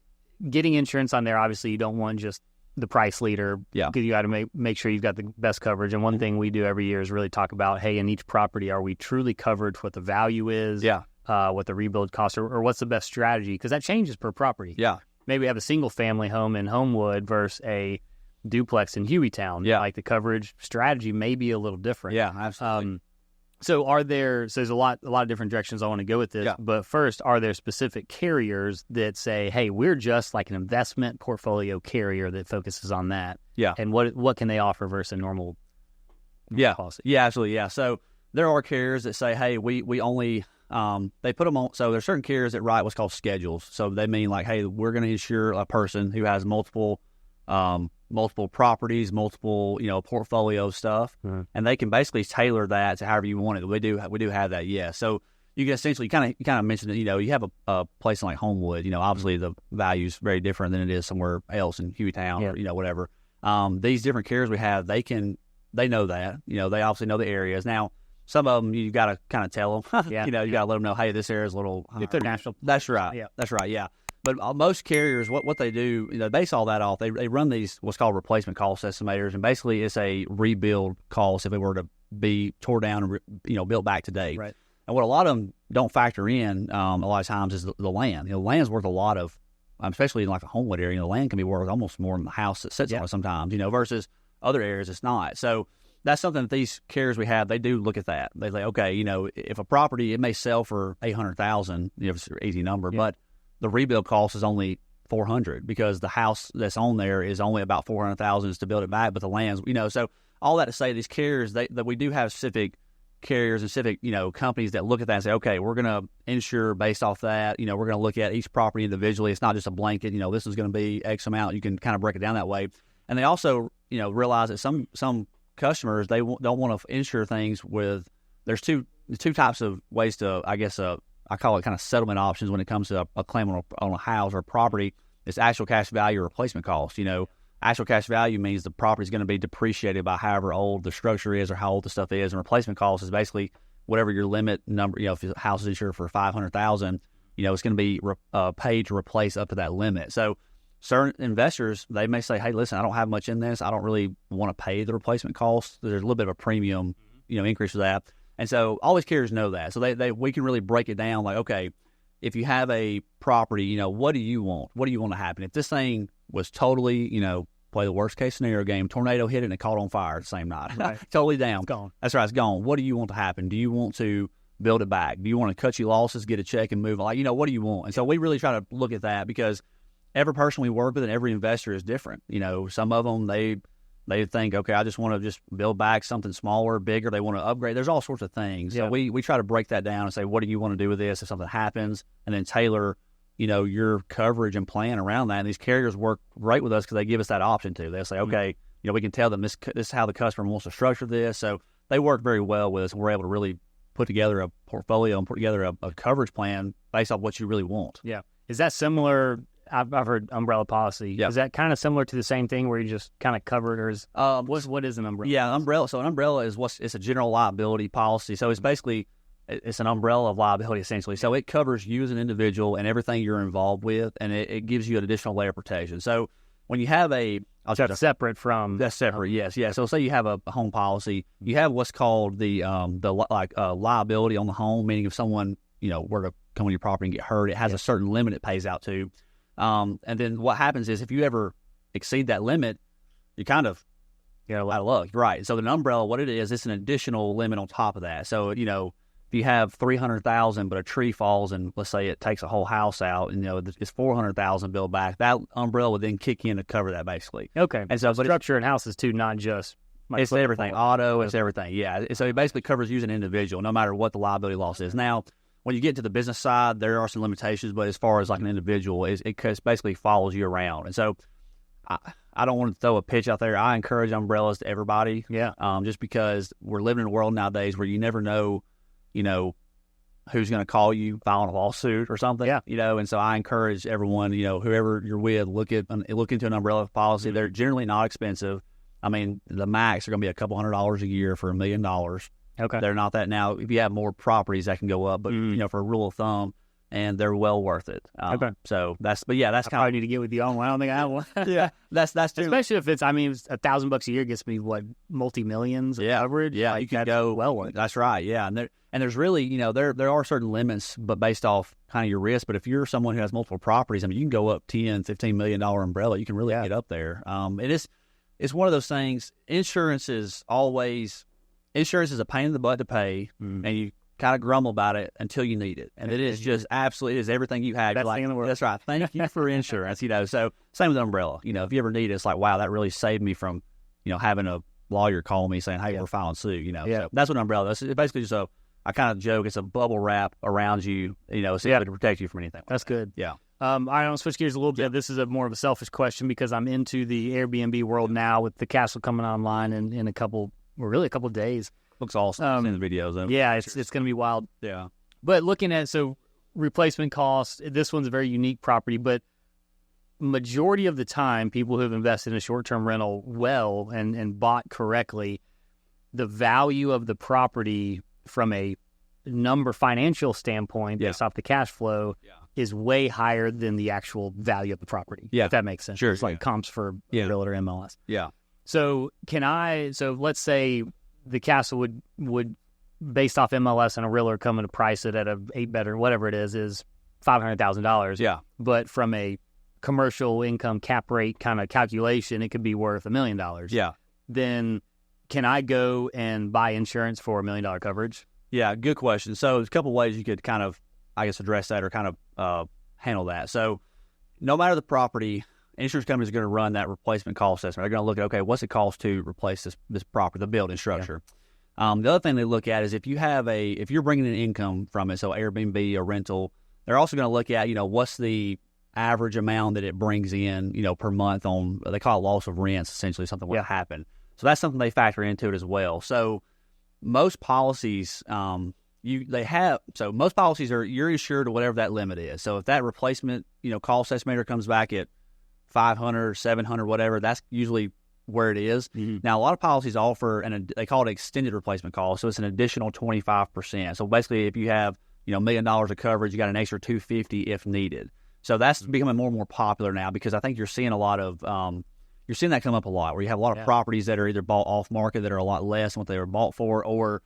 getting insurance on there, obviously you don't want just the price leader, because you got to make sure you've got the best coverage. And one thing we do every year is really talk about, hey, in each property, are we truly covered for what the value is? Yeah. What the rebuild costs, or what's the best strategy? Because that changes per property. Yeah. Maybe we have a single family home in Homewood versus a duplex in Hueytown. Yeah. Like the coverage strategy may be a little different. Yeah, absolutely. So there's a lot of different directions I want to go with this. Yeah. But first, are there specific carriers that say, hey, we're just like an investment portfolio carrier that focuses on that? Yeah. And what can they offer versus a normal policy? Yeah, absolutely. Yeah. So there are carriers that say, hey, we only they put them on. So there's certain carriers that write what's called schedules. So they mean like, hey, we're going to insure a person who has multiple properties, multiple, portfolio stuff, and they can basically tailor that to however you want it. We do have that. Yeah. So you can essentially you kind of mentioned that, you have a place like Homewood, obviously the value is very different than it is somewhere else in Hueytown or, whatever. These different carriers we have, they know that, they obviously know the areas. Now, some of them, you got to kind of tell them, you got to let them know, hey, this area is a little. If they're national. That's right. Yeah. That's right. Yeah. But most carriers, what they do, base all that off. They run these what's called replacement cost estimators, and basically it's a rebuild cost if it were to be tore down and built back today. Right. And what a lot of them don't factor in a lot of times is the land. The land's worth a lot of, especially in like a Homewood area. The land can be worth almost more than the house that sits on it sometimes. Versus other areas it's not. So that's something that these carriers we have, they do look at that. They say, okay, if a property, it may sell for $800,000, it's an easy number, but the rebuild cost is only $400 because the house that's on there is only about $400,000 to build it back, but the land's, so all that to say, these carriers, that we do have specific carriers and specific, companies that look at that and say, okay, we're going to insure based off that. We're going to look at each property individually. It's not just a blanket, this is going to be X amount. You can kind of break it down that way. And they also, realize that some customers, they don't want to insure things with, there's two types of ways to, I guess, I call it kind of settlement options when it comes to a claim on a house or a property. It's actual cash value or replacement cost. Actual cash value means the property is going to be depreciated by however old the structure is or how old the stuff is, and replacement cost is basically whatever your limit number. If the house is insured for $500,000, it's going to be paid to replace up to that limit. So certain investors, they may say, hey, listen, I don't have much in this. I don't really want to pay the replacement cost. There's a little bit of a premium, increase for that. And so all these carriers know that. So we can really break it down like, okay, if you have a property, what do you want? What do you want to happen? If this thing was totally, play the worst case scenario game, tornado hit it and it caught on fire the same night. Right. Totally down. It's gone. That's right, it's gone. What do you want to happen? Do you want to build it back? Do you want to cut your losses, get a check and move on? Like, what do you want? And so we really try to look at that because every person we work with and every investor is different. Some of them, they think, okay, I just want to just build back something smaller, bigger. They want to upgrade. There's all sorts of things. So we try to break that down and say, what do you want to do with this if something happens? And then tailor, your coverage and plan around that. And these carriers work great with us because they give us that option too. They'll say, okay, we can tell them this is how the customer wants to structure this. So they work very well with us, and we're able to really put together a portfolio and put together a coverage plan based off what you really want. Yeah. Is that similar? I've heard umbrella policy. Yeah. Is that kind of similar to the same thing where you just kind of cover it, or is what is an umbrella? Yeah, umbrella. So an umbrella is it's a general liability policy. So it's basically it's an umbrella of liability essentially. So it covers you as an individual and everything you're involved with, and it gives you an additional layer of protection. So when you have that's separate from that's separate. Yes, yeah. So say you have a home policy, you have what's called the liability on the home, meaning if someone were to come on your property and get hurt, it has a certain limit it pays out to. And then what happens is if you ever exceed that limit, you kind of out of luck. Right. So an umbrella, what it is, it's an additional limit on top of that. So, if you have $300,000, but a tree falls and let's say it takes a whole house out and, it's $400,000 built back, that umbrella would then kick in to cover that basically. Okay. And so structure in houses too, not just it's everything. Auto, it's everything. Yeah. So it basically covers you as an individual, no matter what the liability loss is. Now, when you get to the business side, there are some limitations, but as far as like an individual, it basically follows you around. And so I don't want to throw a pitch out there. I encourage umbrellas to everybody. Yeah. Just because we're living in a world nowadays where you never know, who's going to call you filing a lawsuit or something. Yeah. And so I encourage everyone, whoever you're with, look into an umbrella policy. They're generally not expensive. I mean, the max are going to be a couple $100 a year for $1 million. Okay. They're not that now. If you have more properties, that can go up, but for a rule of thumb, and they're well worth it. Okay. So that's kind of. I need to get with you on one. I don't think I have one. Yeah, that's true. Especially if it's $1,000 a year gets me multi-millions. Yeah, coverage. Yeah, you can go well worth it. That's right. Yeah, and there's really there are certain limits, but based off kind of your risk. But if you're someone who has multiple properties, you can go up $10-15 million umbrella. You can really get up there. It's one of those things. Insurance is a pain in the butt to pay, and you kind of grumble about it until you need it. And it is just absolutely, it is everything you have. Best thing in the world. That's right. Thank you for insurance, So same with umbrella. If you ever need it, it's like, wow, that really saved me from, having a lawyer call me saying, hey, we're filing suit, So that's what umbrella is. It's basically just I kind of joke, it's a bubble wrap around you, essentially to protect you from anything. That's good. Yeah. I want to switch gears a little bit. This is more of a selfish question because I'm into the Airbnb world now with the castle coming online in a couple of days. Looks awesome. In the videos. Yeah, it's going to be wild. Yeah. But looking at, so replacement cost, this one's a very unique property, but majority of the time, people who have invested in a short-term rental well and bought correctly, the value of the property from a financial standpoint, based off the cash flow, is way higher than the actual value of the property. Yeah. If that makes sense. Sure. It's like comps for realtor MLS. Yeah. So let's say the castle would based off MLS and a realtor coming to price it at a 8-bedroom, whatever it is $500,000. Yeah. But from a commercial income cap rate kind of calculation, it could be worth $1 million. Yeah. Then can I go and buy insurance for $1 million coverage? Yeah, good question. So there's a couple ways you could kind of, I guess, address that or kind of handle that. So no matter the property, insurance companies are going to run that replacement cost assessment. They're going to look at, okay, what's it cost to replace this property, the building structure. Yeah. The other thing they look at is if you're bringing in income from it, so Airbnb or rental, they're also going to look at, what's the average amount that it brings in, per month on, they call it loss of rents, essentially, something will happen. So that's something they factor into it as well. So most policies, most policies you're insured to whatever that limit is. So if that replacement, cost estimator comes back at 500, 700, whatever, that's usually where it is. Mm-hmm. Now, a lot of policies offer, and they call it extended replacement cost. So it's an additional 25%. So basically, if you have, $1 million of coverage, you got an extra $250 if needed. So that's becoming more and more popular now because I think you're seeing a lot of, you're seeing that come up a lot where you have a lot of properties that are either bought off market that are a lot less than what they were bought for, or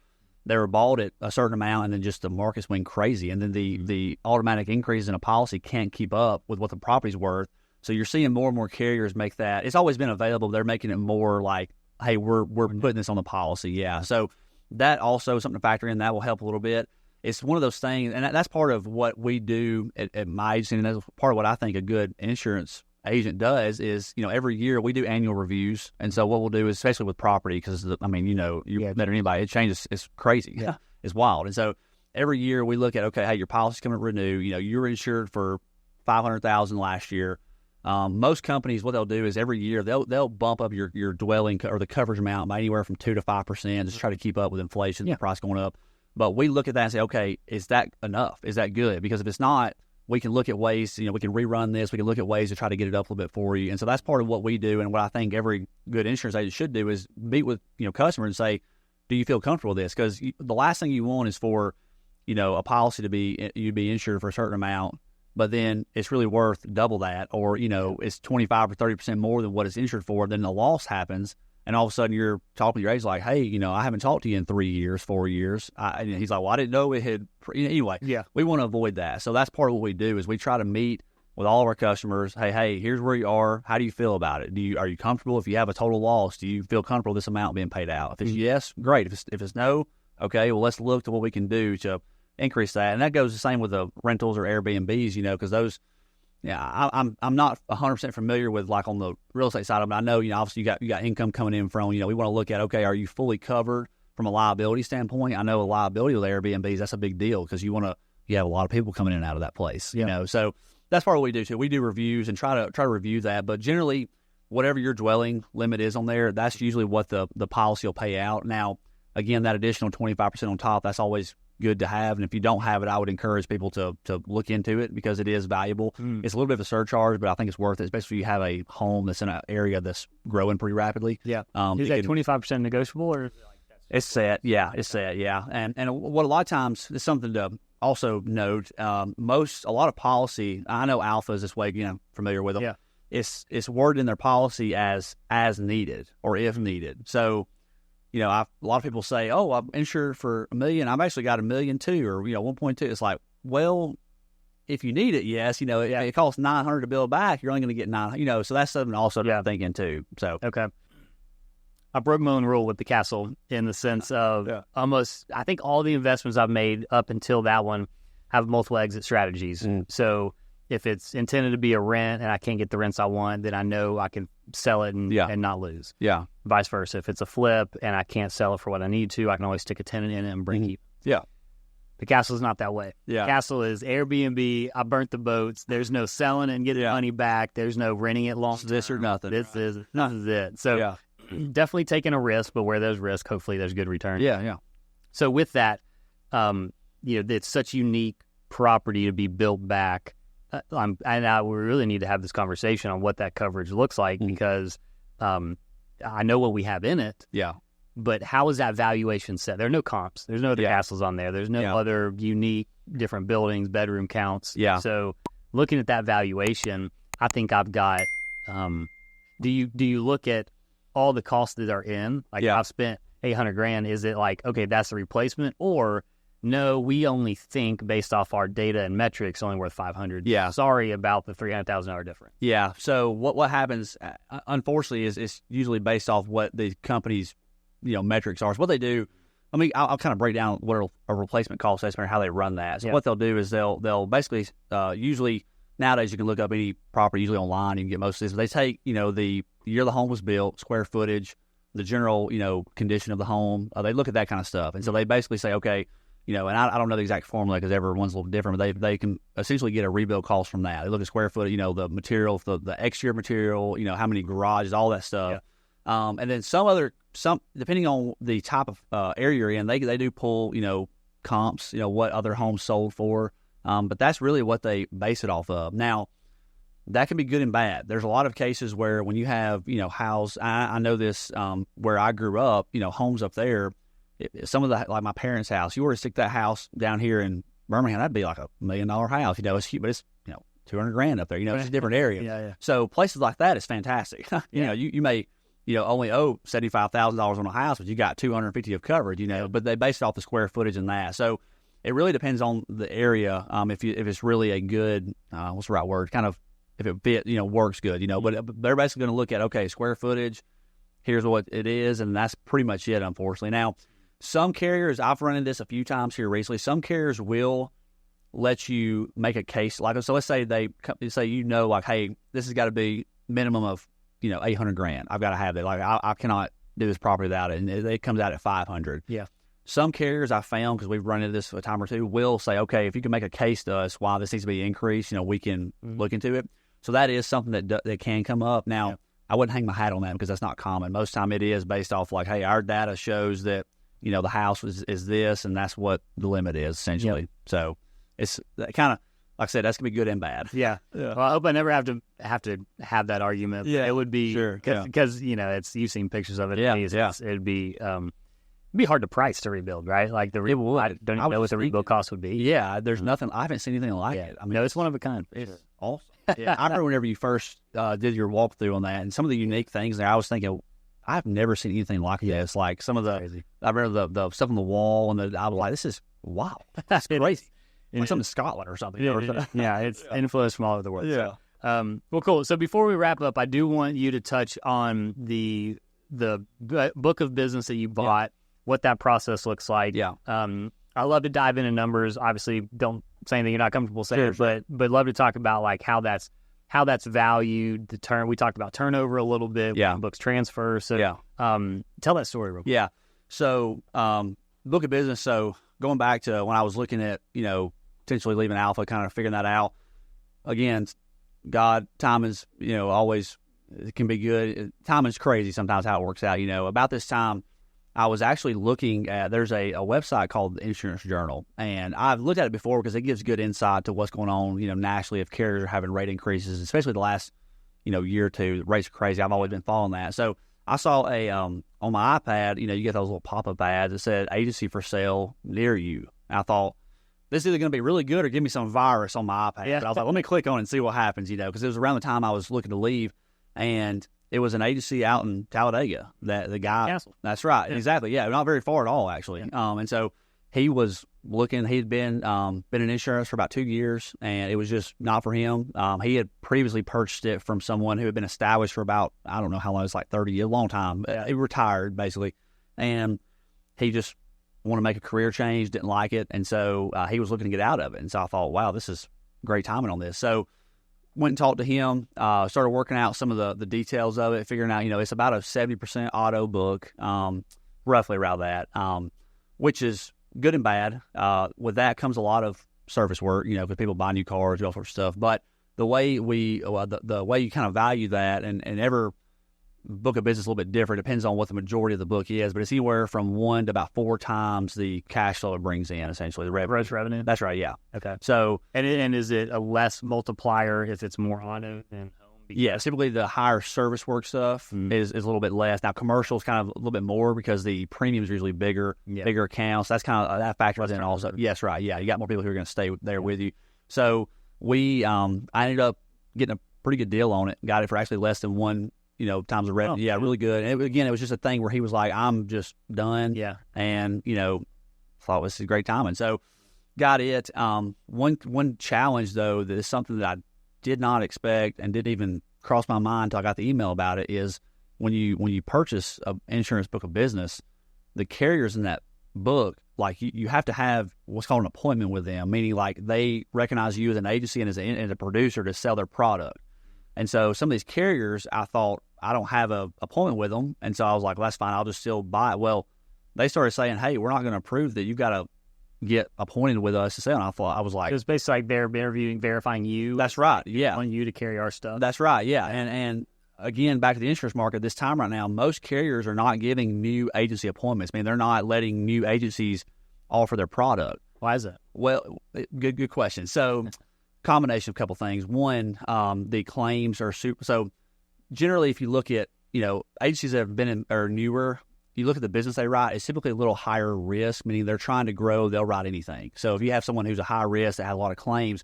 they were bought at a certain amount and then just the market's went crazy. And then the automatic increase in a policy can't keep up with what the property's worth. So you're seeing more and more carriers make that. It's always been available. They're making it more like, hey, we're putting this on the policy. Yeah. So that also is something to factor in. That will help a little bit. It's one of those things, and that's part of what we do at my agency, and that's part of what I think a good insurance agent does is, every year we do annual reviews. And so what we'll do is, especially with property, because, you've met anybody, it changes. It's crazy. Yeah. It's wild. And so every year we look at, okay, hey, your policy's coming to renew. You were insured for $500,000 last year. Most companies, what they'll do is every year they'll bump up your dwelling or the coverage amount by anywhere from 2 to 5%, just try to keep up with inflation, the price going up. But we look at that and say, okay, is that enough? Is that good? Because if it's not, we can look at ways, we can rerun this. We can look at ways to try to get it up a little bit for you. And so that's part of what we do. And what I think every good insurance agent should do is meet with, customers and say, do you feel comfortable with this? Because the last thing you want is for, a policy to you'd be insured for a certain amount, but then it's really worth double that, or, it's 25 or 30% more than what it's insured for. Then the loss happens. And all of a sudden you're talking to your agent like, hey, I haven't talked to you in 3 years, 4 years. And he's like, well, I didn't know it had. Anyway, we want to avoid that. So that's part of what we do is we try to meet with all of our customers. Hey, here's where you are. How do you feel about it? Are you comfortable? If you have a total loss, do you feel comfortable with this amount being paid out? If it's yes, great. If it's no, okay, well, let's look to what we can do to increase that. And that goes the same with the rentals or Airbnbs, because those. Yeah, I'm not 100% familiar with like on the real estate side of it. I know, obviously you got income coming in from, we want to look at, okay, are you fully covered from a liability standpoint? I know a liability with Airbnbs, that's a big deal because you have a lot of people coming in and out of that place, So that's part of what we do too. We do reviews and try to review that, but generally whatever your dwelling limit is on there, that's usually what the policy will pay out. Now, again, that additional 25% on top, that's always good to have. And if you don't have it, I would encourage people to look into it because it is valuable. It's a little bit of a surcharge, but I think it's worth it, especially if you have a home that's in an area that's growing pretty rapidly. Yeah. Is that 25% negotiable or? It's set. Yeah. It's set. Yeah. And what a lot of times is something to also note, a lot of policy, I know Alpha is this way, familiar with them. Yeah. It's worded in their policy as needed or if needed. So, a lot of people say, oh, I'm insured for $1 million. I've actually got $1.2 million or, 1.2. It's like, well, if you need it, yes, it costs $900 to build back. You're only going to get $900, so that's something also to think into. So, okay. I broke my own rule with the castle in the sense of I think all the investments I've made up until that one have multiple exit strategies. So if it's intended to be a rent and I can't get the rents I want, then I know I can sell it and not lose. Yeah. Vice versa. If it's a flip and I can't sell it for what I need to, I can always stick a tenant in it and bring it. Yeah. The castle's not that way. Yeah. The castle is Airbnb. I burnt the boats. There's no selling and getting money back. There's no renting it long. This or nothing. This is it. So definitely taking a risk, but where there's risk, hopefully there's good return. Yeah. Yeah. So with that, it's such unique property to be built back. We really need to have this conversation on what that coverage looks like because I know what we have in it. Yeah. But how is that valuation set? There are no comps. There's no other castles on there. There's no other unique different buildings, bedroom counts. Yeah. So looking at that valuation, I think I've got. Do you look at all the costs that are in? Like I've spent $800,000. Is it like, okay, that's the replacement, or no, we only think based off our data and metrics only worth $500. Yeah. Sorry about the $300,000 difference. Yeah. So what happens, unfortunately, is it's usually based off what the company's metrics are. So what they do, I'll kind of break down what a replacement cost estimate, how they run that. So what they'll do is they'll basically usually nowadays you can look up any property usually online. You can get most of this. But they take the year the home was built, square footage, the general condition of the home. They look at that kind of stuff, and so they basically say, okay. And I don't know the exact formula because everyone's a little different, but they can essentially get a rebuild cost from that. They look at square footage, the material, the exterior material, how many garages, all that stuff. Yeah. And then some depending on the type of area you're in, they do pull, comps, what other homes sold for. But that's really what they base it off of. Now, that can be good and bad. There's a lot of cases where when you have, I know this where I grew up, homes up there, some of the, like my parents' house, you were to stick that house down here in Birmingham, that'd be like $1 million house, it's huge, but it's, $200,000 up there, it's a different area. Yeah. So places like that is fantastic. You may, only owe $75,000 on a house, but you got $250 of coverage, but they base it off the square footage and that. So it really depends on the area. If it's really a good, what's the right word? Kind of, if it fit, works good, but they're basically going to look at, okay, square footage, here's what it is. And that's pretty much it, unfortunately. Now, some carriers, I've run into this a few times here recently. Some carriers will let you make a case. Like, so let's say they say, like, hey, this has got to be minimum of, $800,000. I've got to have it. Like, I cannot do this property without it. And it comes out at $500,000. Yeah. Some carriers I found, because we've run into this a time or two, will say, okay, if you can make a case to us why this needs to be increased, we can look into it. So that is something that can come up. Now, I wouldn't hang my hat on that because that's not common. Most time it is based off like, hey, our data shows that, the house is this, and that's what the limit is, essentially. Yep. So it's kind of, like I said, that's going to be good and bad. Yeah. Well, I hope I never have to have that argument. Yeah. It would be, because, you've seen pictures of it. Yeah. It'd be hard to price to rebuild, right? Like I don't even know what the rebuild cost would be. Yeah. There's nothing, I haven't seen anything like it. No, it's one of a kind. It's awesome. Yeah. I remember whenever you first did your walkthrough on that, and some of the unique things there, I was thinking, I've never seen anything like this. Like some of the, I remember the stuff on the wall, and I was like, "This is wow, that's crazy." Like something in Scotland or something. It's influenced from all over the world. Yeah. So, well, cool. So before we wrap up, I do want you to touch on the book of business that you bought, what that process looks like. Yeah. I love to dive into numbers. Obviously, don't say anything you're not comfortable saying, but love to talk about like how that's valued. We talked about turnover a little bit. Yeah. Books transfer. So tell that story real quick. Yeah. So book of business. So going back to when I was looking at, potentially leaving Alpha, kind of figuring that out. Again, God, time is, always, it can be good. Time is crazy sometimes how it works out. About this time, I was actually looking at, there's a website called the Insurance Journal, and I've looked at it before because it gives good insight to what's going on, nationally, if carriers are having rate increases, especially the last, year or two. The rates are crazy. I've always been following that. So I saw on my iPad, you get those little pop-up ads that said agency for sale near you. And I thought, this is either going to be really good or give me some virus on my iPad. But I was like, let me click on it and see what happens, because it was around the time I was looking to leave, and it was an agency out in Talladega that the guy, Castle. That's right. Yeah. Exactly. Yeah. Not very far at all, actually. Yeah. And so he was looking, he'd been in insurance for about 2 years, and it was just not for him. He had previously purchased it from someone who had been established for about, I don't know how long, it's like 30 years, a long time. Yeah. He retired basically. And he just wanted to make a career change, didn't like it. And so he was looking to get out of it. And so I thought, wow, this is great timing on this. So went and talked to him, started working out some of the details of it, figuring out, it's about a 70% auto book, roughly around that, which is good and bad. With that comes a lot of service work, because people buy new cars, all sorts of stuff. But the way the way you kind of value that and ever book of business a little bit different. It depends on what the majority of the book is, but it's anywhere from 1 to about 4 times the cash flow it brings in, essentially, the revenue. Gross revenue? That's right, yeah. Okay. So, and is it a less multiplier if it's more auto than home? Yeah, typically the higher service work stuff is a little bit less. Now, commercial is kind of a little bit more because the premiums are usually bigger accounts. That's kind of that factors in also. Yes, right. Yeah, you got more people who are going to stay there with you. So I ended up getting a pretty good deal on it. Got it for actually less than 1, times the revenue. Yeah, really good. And it was just a thing where he was like, "I'm just done." Yeah, and thought this is a great timing. So got it. One challenge though that is something that I did not expect and didn't even cross my mind until I got the email about it is when you purchase an insurance book of business, the carriers in that book, like you have to have what's called an appointment with them, meaning like they recognize you as an agency and as a producer to sell their product. And so some of these carriers, I thought I don't have an appointment with them, and so I was like, well, that's fine, I'll just still buy it. Well, they started saying, hey, we're not going to approve that. You've got to get appointed with us to sell. And I was like, it was basically like they're verifying you. That's right. Yeah. Want you to carry our stuff. That's right. Yeah. And again, back to the insurance market this time right now, most carriers are not giving new agency appointments. I mean, they're not letting new agencies offer their product. Why is that? Well, good question. So combination of a couple things. One, the claims are super. So generally, if you look at, agencies that have been in or newer, you look at the business they write, it's typically a little higher risk, meaning they're trying to grow, they'll write anything. So if you have someone who's a high risk that has a lot of claims,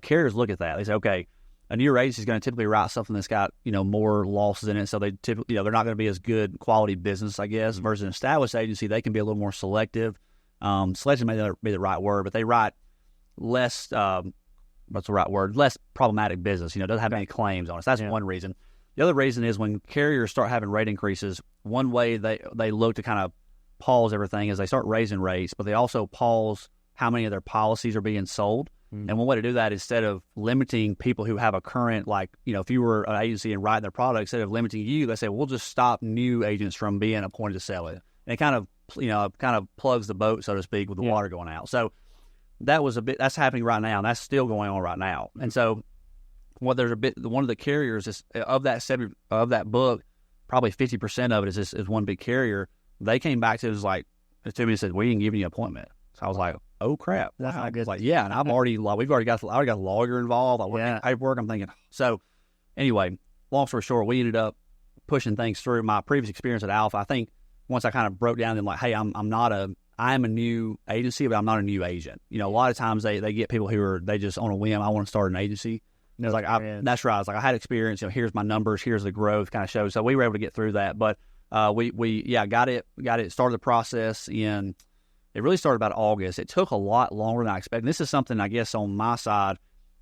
carriers look at that. They say, okay, a newer agency is going to typically write something that's got, more losses in it. So they typically, they're not going to be as good quality business, I guess, versus an established agency. They can be a little more selective. Selective may not be the right word, but they write less, what's the right word? Less problematic business, doesn't have any claims on it. So that's one reason. The other reason is when carriers start having rate increases, one way they look to kind of pause everything is they start raising rates, but they also pause how many of their policies are being sold. And one way to do that, instead of limiting people who have a current, like, if you were an agency and writing their product, instead of limiting you, they say, we'll just stop new agents from being appointed to sell it. And it kind of plugs the boat, so to speak, with the water going out. So that's happening right now, and that's still going on right now. And so one of the carriers is of that book, probably 50% of it is one big carrier. They came back to me and said, we didn't give you an appointment. So I was like, oh crap, that's not good. Like, yeah, and I already got a lawyer involved. I worked in paperwork. I'm thinking. So anyway, long story short, we ended up pushing things through. My previous experience at Alpha, I think once I kind of broke down, them like, hey, I am a new agency, but I'm not a new agent. A lot of times they get people who they just on a whim, I want to start an agency. And it's like, that's right. It's like, I had experience, here's my numbers, here's the growth kind of shows. So we were able to get through that. But we got it, started the process it really started about August. It took a lot longer than I expected. This is something, I guess, on my side,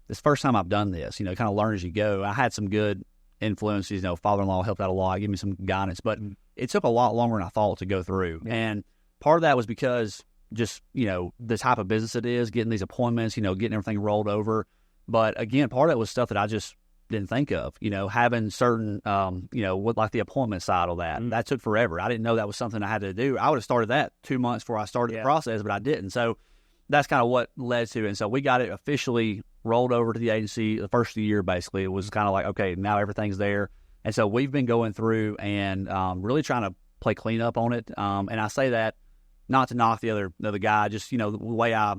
this is the first time I've done this, kind of learn as you go. I had some good influences, father-in-law helped out a lot, gave me some guidance, but it took a lot longer than I thought to go through. Yeah. And part of that was because just, the type of business it is, getting these appointments, getting everything rolled over. But again, part of it was stuff that I just didn't think of, having certain, with like the appointment side of that. That took forever. I didn't know that was something I had to do. I would have started that 2 months before I started the process, but I didn't. So that's kind of what led to it. And so we got it officially rolled over to the agency the first of the year, basically. It was kind of like, okay, now everything's there. And so we've been going through and really trying to play cleanup on it. And I say that not to knock the other guy, just, the way I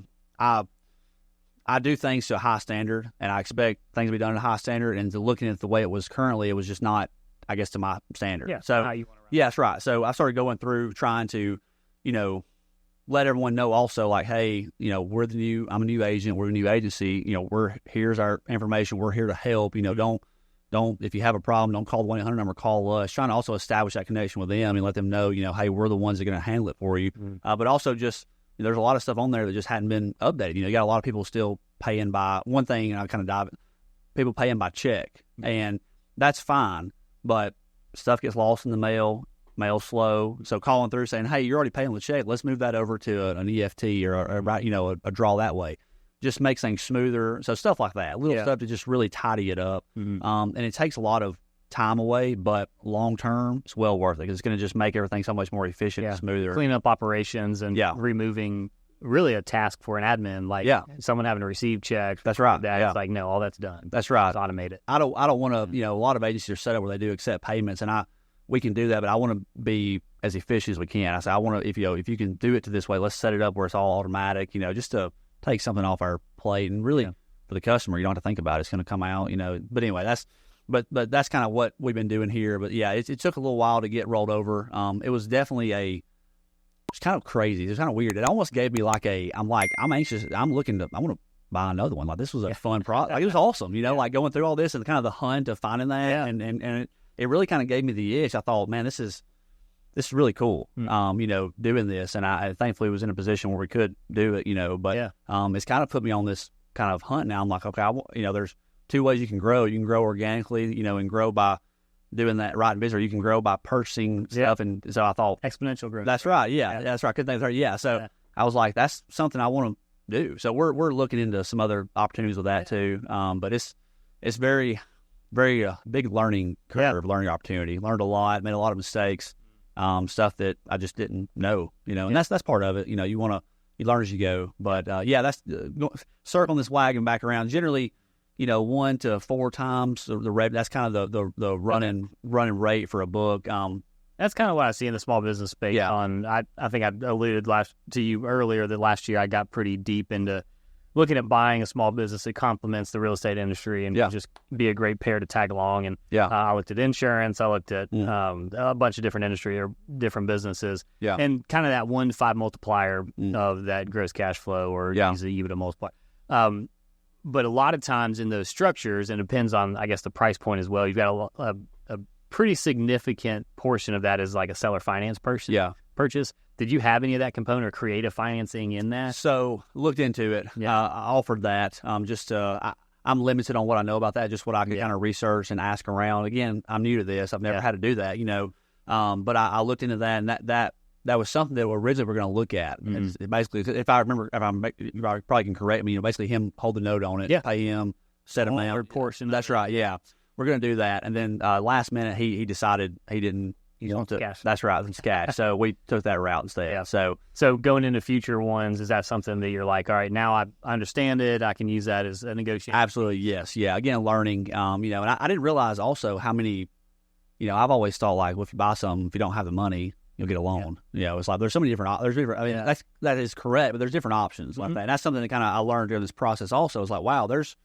do things to a high standard, and I expect things to be done at a high standard. And looking at the way it was currently, it was just not, I guess, to my standard. Yeah. So how you want to run. Yeah, that's right. So I started going through trying to, let everyone know also, like, hey, I'm a new agent, we're a new agency. Here's our information. We're here to help. Don't if you have a problem, don't call the 1-800 number. Call us. Trying to also establish that connection with them and let them know, hey, we're the ones that are going to handle it for you. But also just. There's a lot of stuff on there that just hadn't been updated. You got a lot of people still paying by one thing, and I kind of dive it. People paying by check, and that's fine. But stuff gets lost in the mail slow. So calling through saying, "Hey, you're already paying the check. Let's move that over to an EFT or a draw that way." Just makes things smoother. So stuff like that, little stuff to just really tidy it up. And it takes a lot of time away, but long term, it's well worth it because it's going to just make everything so much more efficient and smoother. Clean up operations and removing really a task for an admin, like someone having to receive checks. That's right. It's like, no, all that's done. That's right. It's automated. I don't want to. A lot of agencies are set up where they do accept payments, and we can do that, but I want to be as efficient as we can. I said, I want to, if you can do it to this way, let's set it up where it's all automatic, just to take something off our plate. And really for the customer, you don't have to think about it. It's going to come out, But anyway, but that's kind of what we've been doing here. But yeah, it took a little while to get rolled over. It was definitely it's kind of crazy. It's kind of weird. It almost gave me I'm anxious. I want to buy another one. Like, this was a fun product. Like, it was awesome, like going through all this and kind of the hunt of finding that. And it really kind of gave me the itch. I thought, man, this is really cool. Doing this. And I thankfully was in a position where we could do it, but it's kind of put me on this kind of hunt now. I'm like, okay, there's two ways you can grow. You can grow organically, and grow by doing that right in business, or you can grow by purchasing stuff. And so I thought exponential growth. That's right. Yeah. That's right. Couldn't think of that. Yeah. So I was like, that's something I want to do. So we're looking into some other opportunities with that too. But it's very, very big learning curve, learning opportunity. Learned a lot, made a lot of mistakes, stuff that I just didn't know, and that's part of it. You learn as you go. But that's circling this wagon back around. Generally, 1 to 4 times the rev. That's kind of the running rate for a book. That's kind of what I see in the small business space. Yeah. I think I alluded to you earlier that last year I got pretty deep into looking at buying a small business that complements the real estate industry and just be a great pair to tag along. And I looked at insurance. I looked at a bunch of different industry or different businesses. Yeah. And kind of that 1 to 5 multiplier of that gross cash flow or use the EBITDA multiplier. But a lot of times in those structures, and it depends on, I guess, the price point as well, you've got a pretty significant portion of that is like a seller finance purchase. Did you have any of that component or creative financing in that? So looked into it. I offered that. I'm limited on what I know about that, just what I can kind of research and ask around. Again, I'm new to this. I've never had to do that, but I looked into that, and that was something that originally we're going to look at. And basically, if I remember, you probably can correct me, basically him hold the note on it, pay him, set him down. Portion. That's right, yeah. We're going to do that. And then last minute, he decided he didn't want to. Cash. That's right, it's cash. So we took that route instead. Yeah. So going into future ones, is that something that you're like, all right, now I understand it, I can use that as a negotiation? Absolutely, yes. Yeah, again, learning, and I didn't realize also how many, I've always thought, like, well, if you buy something, if you don't have the money, you'll get a loan. It's like there's so many different. That is correct, but there's different options like that. And that's something that kind of I learned during this process. Also, it's like, wow, there's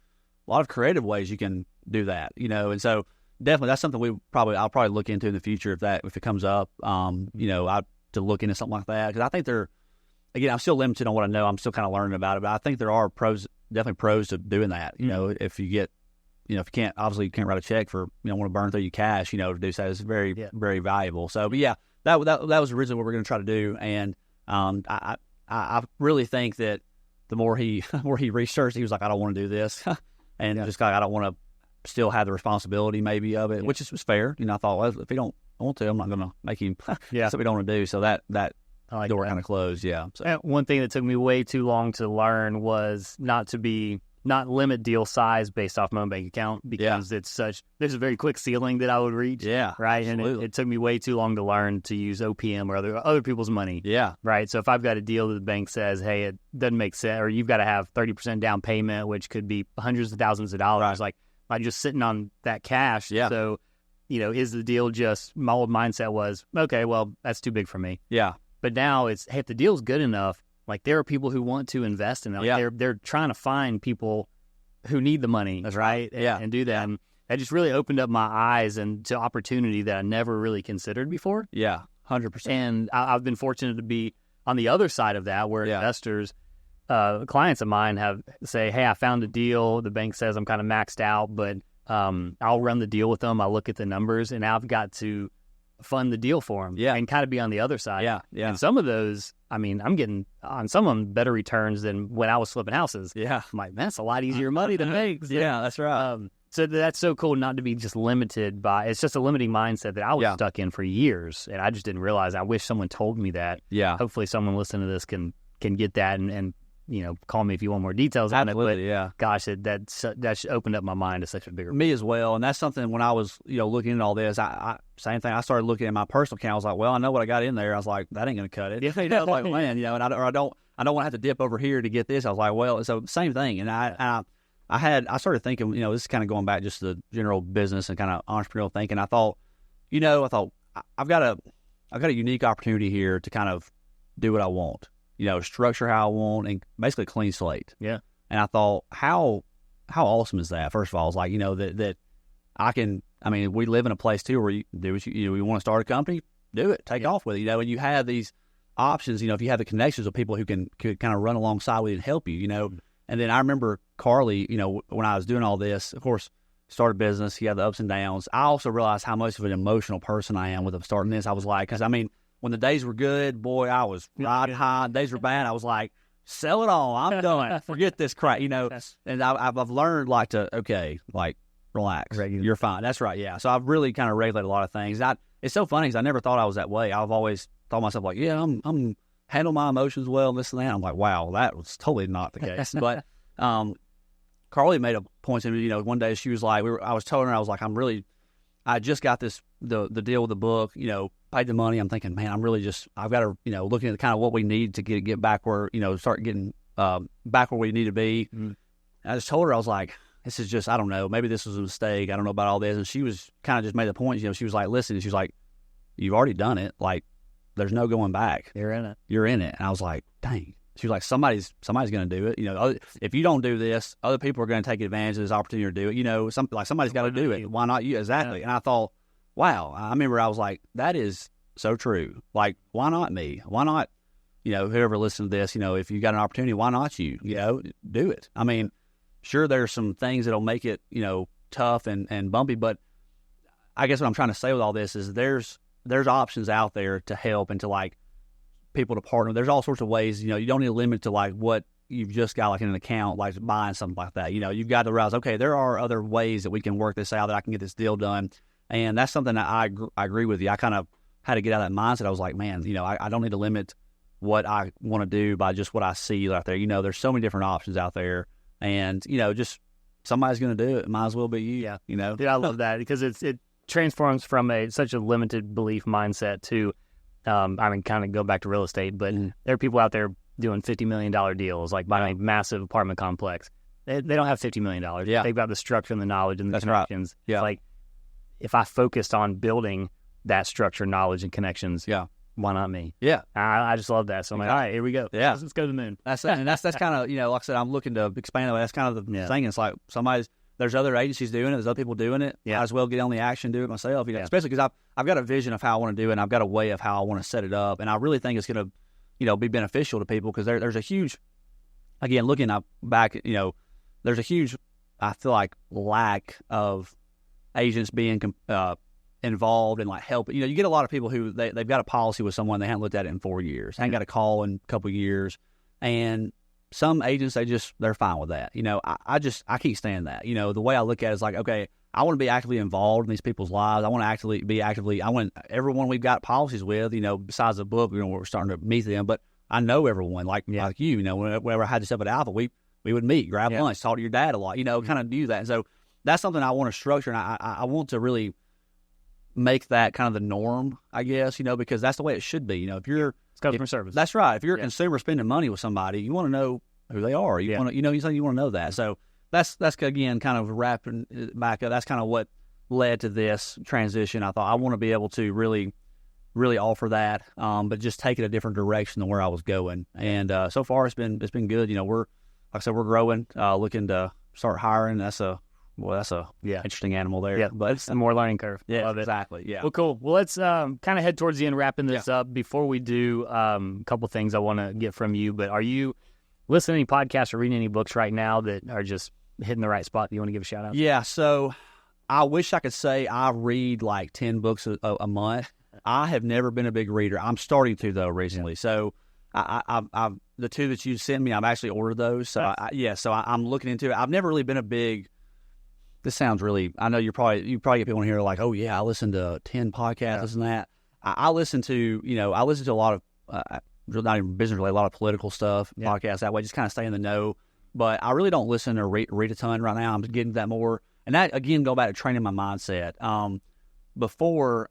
a lot of creative ways you can do that. And so definitely that's something I'll probably look into in the future if it comes up. To look into something like that, because I think I'm still limited on what I know. I'm still kind of learning about it, but I think there are definitely pros to doing that. If you get. If you can't, obviously you can't write a check for want to burn through your cash. To do so, it's very very valuable. So, but yeah. That was originally what we were going to try to do, and I really think that the more he researched, he was like, I don't want to do this, and just like I don't want to still have the responsibility maybe of it, which is fair. I thought, well, if he don't want to, I'm not going to make him. Something we don't want to do. So that door kind of closed. Yeah. So. One thing that took me way too long to learn was not limit deal size based off my own bank account, because there's a very quick ceiling that I would reach. Yeah. Right. Absolutely. And it took me way too long to learn to use OPM or other people's money. Yeah. Right. So if I've got a deal that the bank says, hey, it doesn't make sense, or you've got to have 30% down payment, which could be hundreds of thousands of dollars, like I'm just sitting on that cash. Yeah. So, is the deal my old mindset was, okay, well, that's too big for me. Yeah. But now it's, hey, if the deal's good enough, like there are people who want to invest in it. Like they're trying to find people who need the money. That's right. And do that. Yeah. And that just really opened up my eyes and to opportunity that I never really considered before. Yeah, 100%. And I've been fortunate to be on the other side of that, where investors, clients of mine say, hey, I found a deal. The bank says I'm kind of maxed out, but I'll run the deal with them. I'll look at the numbers, and I've got to fund the deal for them and kind of be on the other side. Yeah. And some of those, I'm getting on some of them better returns than when I was flipping houses. Yeah. I'm like, man, that's a lot easier money to make. Yeah, that's right. So that's so cool not to be just limited by, it's just a limiting mindset that I was stuck in for years, and I just didn't realize. I wish someone told me that. Yeah. Hopefully someone listening to this can get that and call me if you want more details on it. But gosh, that opened up my mind to such a bigger. Me as well, and that's something when I was looking at all this. I same thing. I started looking at my personal account. I was like, well, I know what I got in there. I was like, that ain't gonna cut it. I was like, man, and I don't want to have to dip over here to get this. I was like, well, so same thing. And I started thinking, this is kind of going back just to the general business and kind of entrepreneurial thinking. I thought, I've got a unique opportunity here to kind of do what I want, structure how I want, and basically clean slate. Yeah. And I thought, how awesome is that? First of all, it's like, that I can. I mean, we live in a place too where you do what you want to start a company, do it, take off with it, and you have these options. If you have the connections with people who could kind of run alongside with you and help you, And then I remember Carly, when I was doing all this, of course, started business. He had the ups and downs. I also realized how much of an emotional person I am with starting this. I was like, because when the days were good, boy, I was riding high. Days were bad, I was like, sell it all. I'm done. Forget this crap, And I've learned relax. Regular. You're fine. That's right. Yeah. So I've really kind of regulated a lot of things. It's so funny because I never thought I was that way. I've always thought myself like, yeah, I'm handle my emotions well, and this and that. I'm like, wow, that was totally not the case. But Carly made a point to me, one day she was like, I was telling her, I was like, I just got the deal with the book, paid the money. I'm thinking, man, I've got to, looking at kind of what we need to get back where, start getting back where we need to be. Mm-hmm. I just told her, I was like, this is just, I don't know, maybe this was a mistake. I don't know about all this. And she was kind of just made the point, she was like, listen, she was like, you've already done it. Like, there's no going back. You're in it. And I was like, dang. She was like, somebody's going to do it. If you don't do this, other people are going to take advantage of this opportunity to do it. Somebody's got to do it. Why not you? Exactly. Yeah. And I thought, wow. I remember I was like, that is so true. Like, why not me? Why not, whoever listens to this, if you got an opportunity, why not you? Do it. I mean, sure, there's some things that'll make it, tough and bumpy, but I guess what I'm trying to say with all this is there's options out there to help and to people to partner. There's all sorts of ways, you don't need to limit to what you've just got in an account, like buying something like that. You've got to realize, okay, there are other ways that we can work this out, that I can get this deal done. And that's something that I agree with you. I kind of had to get out of that mindset. I was like, man, I don't need to limit what I want to do by just what I see out there. There's so many different options out there. And, just somebody's going to do it. Might as well be you. Yeah. Dude, I love that because it transforms from such a limited belief mindset to, kind of go back to real estate, but there are people out there doing $50 million deals, like buying a massive apartment complex. They don't have $50 million. Yeah. They've got the structure and the knowledge and the That's connections. Right. Yeah. It's like, if I focused on building that structure, knowledge, and connections, why not me? Yeah. I just love that. So I'm like, all right, here we go. Yeah. Let's go to the moon. That's kind of, like I said, I'm looking to expand that. That's kind of the thing. It's like there's other agencies doing it. There's other people doing it. Yeah. Might as well get on the action, do it myself. Especially because I've got a vision of how I want to do it, and I've got a way of how I want to set it up. And I really think it's going to, be beneficial to people because there's a huge, again, looking back, there's a huge, I feel like, lack of agents being involved and helping. You get a lot of people who they've got a policy with someone, they haven't looked at it in 4 years, haven't got a call in a couple of years, and some agents they're fine with that. I can't stand that. The way I look at it is like, okay, I want to be actively involved in these people's lives. I want to I want everyone we've got policies with, besides the book, we're starting to meet them, but I know everyone like you, whenever I had this up at Alpha, we would meet, grab lunch, talk to your dad a lot, kind of do that. And so that's something I want to structure, and I want to really make that kind of the norm, I guess, because that's the way it should be. If you're customer service, that's right. If you're a consumer spending money with somebody, you want to know who they are. You want to, you want to know that. So that's again kind of wrapping it back up. That's kind of what led to this transition. I thought I want to be able to really offer that, but just take it a different direction than where I was going. And so far it's been good. We're, like I said, we're growing, looking to start hiring. That's a interesting animal there. Yeah, but it's a more learning curve. Yeah, Love it. Exactly. Yeah. Well, cool. Well, let's kind of head towards the end, wrapping this up. Before we do, a couple things I want to get from you. But are you listening to any podcasts or reading any books right now that are just hitting the right spot that you want to give a shout out? Yeah. So I wish I could say I read 10 books a month. I have never been a big reader. I'm starting to though recently. Yeah. So I've the two that you sent me, I've actually ordered those. So I'm looking into it. I've never really been a big. This sounds really. I know you probably get people in here like, oh yeah, I listen to 10 podcasts, this and that. I listen to a lot of not even business related, a lot of political stuff, podcasts that way, just kind of stay in the know. But I really don't listen or read a ton right now. I'm getting to that more, and that again go back to training my mindset. Before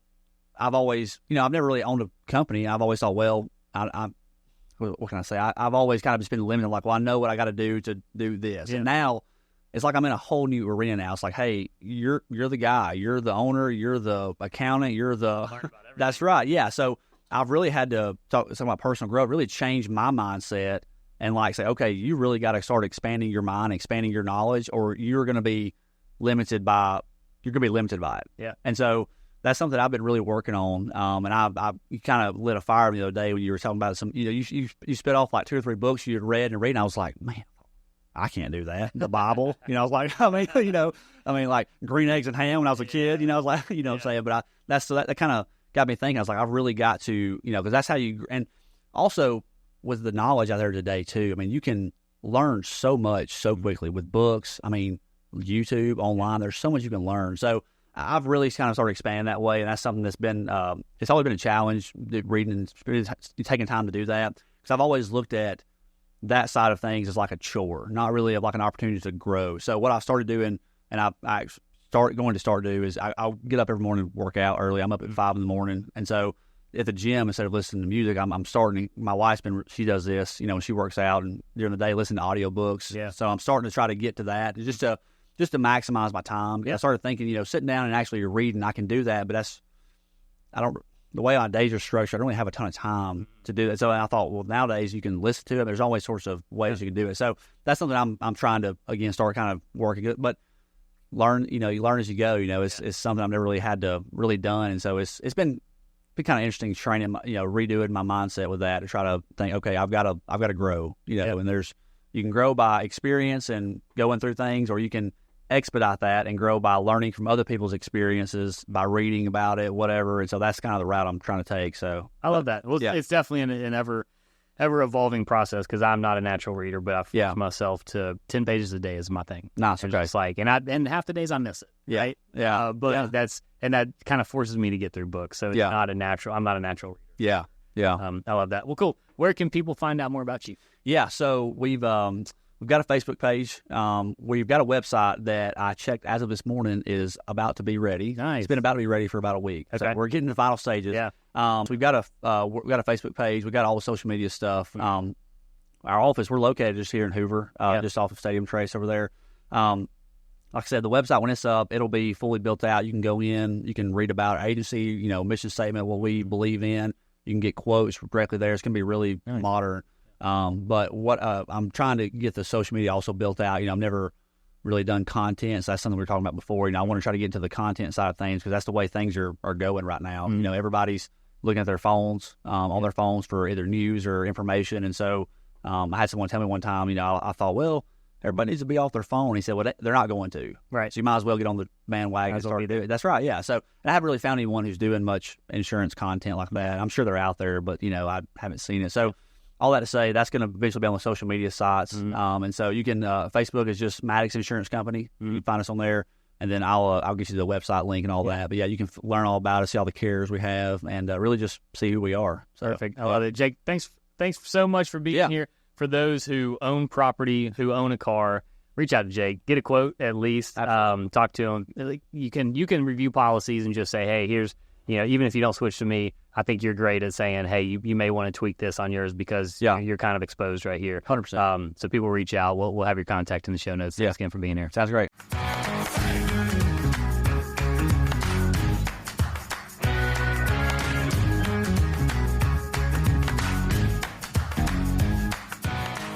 I've always, I've never really owned a company. I've always thought, well, what can I say? I've always kind of just been limited, like, well, I know what I got to do this, and now it's like I'm in a whole new arena now. It's like, hey, you're the guy, you're the owner, you're the accountant, you're the. That's right, yeah. So I've really had to talk about personal growth, really change my mindset, and like say, okay, you really got to start expanding your mind, expanding your knowledge, or you're going to be limited by it. Yeah. And so that's something I've been really working on. And I you kind of lit a fire the other day when you were talking about some, you spit off like 2 or 3 books you'd read, and I was like, man, I can't do that. The Bible, I was like, like green eggs and ham when I was a kid, I was like, what I'm saying? But that kind of got me thinking. I was like, I've really got to, because that's how you, and also with the knowledge out there today too. I mean, you can learn so much so quickly with books. I mean, YouTube, online, there's so much you can learn. So I've really kind of started expanding that way, and that's something that's been, it's always been a challenge, reading and taking time to do that, because I've always looked at that side of things as like a chore, not really like an opportunity to grow. So what I started doing, and I start do is I'll get up every morning and work out early. I'm up at 5 in the morning, and so at the gym, instead of listening to music, I'm starting. My wife's she does this, when she works out, and during the day, listen to audiobooks. Yeah. So I'm starting to try to get to that, just to maximize my time. Yeah. I started thinking, sitting down and actually reading, I can do that, but the way my days are structured, I don't really have a ton of time to do that. So I thought, well, nowadays you can listen to it. There's always sorts of ways you can do it. So that's something I'm trying to, again, start kind of working it. But learn, you learn as you go. It's something I've never really had to really done. And so it's been kind of interesting training, redoing my mindset with that to try to think, okay, I've got to grow, and you can grow by experience and going through things, or you can expedite that and grow by learning from other people's experiences, by reading about it, whatever. And so that's kind of the route I'm trying to take. So I love that. Well, It's definitely an ever evolving process, because I'm not a natural reader, but I force myself to 10 pages a day is my thing. Nice. Okay. Just like, and half the days I miss it. Yeah. Right? Yeah. But that kind of forces me to get through books. So it's I'm not a natural reader. Yeah. Yeah. I love that. Well, cool. Where can people find out more about you? Yeah. So we've got a Facebook page. We've got a website that I checked as of this morning is about to be ready. Nice. It's been about to be ready for about a week. Okay. So we're getting to the final stages. Yeah. So we've got a Facebook page. We've got all the social media stuff. Our office, we're located just here in Hoover, just off of Stadium Trace over there. Like I said, the website, when it's up, it'll be fully built out. You can go in, you can read about our agency, mission statement, what we believe in. You can get quotes directly there. It's going to be really modern. But what I'm trying to get the social media also built out. I've never really done content, so that's something we were talking about before. I want to try to get into the content side of things, because that's the way things are going right now. Everybody's looking at their phones, on their phones for either news or information. And so I had someone tell me one time, I thought, well, everybody needs to be off their phone. He said, well, they're not going to. Right. So you might as well get on the bandwagon and start doing it. That's right, yeah. So and I haven't really found anyone who's doing much insurance content like that. I'm sure they're out there, but, I haven't seen it. So all that to say, that's going to eventually be on the social media sites. And so you can, Facebook is just Maddox Insurance Company. You can find us on there. And then I'll get you the website link and all that. But, yeah, you can learn all about us, see all the carriers we have, and really just see who we are. So, perfect. I love it. Jake, thanks so much for being here. For those who own property, who own a car, reach out to Jake. Get a quote at least. Talk to him. You can review policies and just say, hey, here's, even if you don't switch to me, I think you're great at saying, hey, you may want to tweak this on yours, because you're kind of exposed right here. 100%. So people reach out. We'll have your contact in the show notes. Thanks again for being here. Sounds great.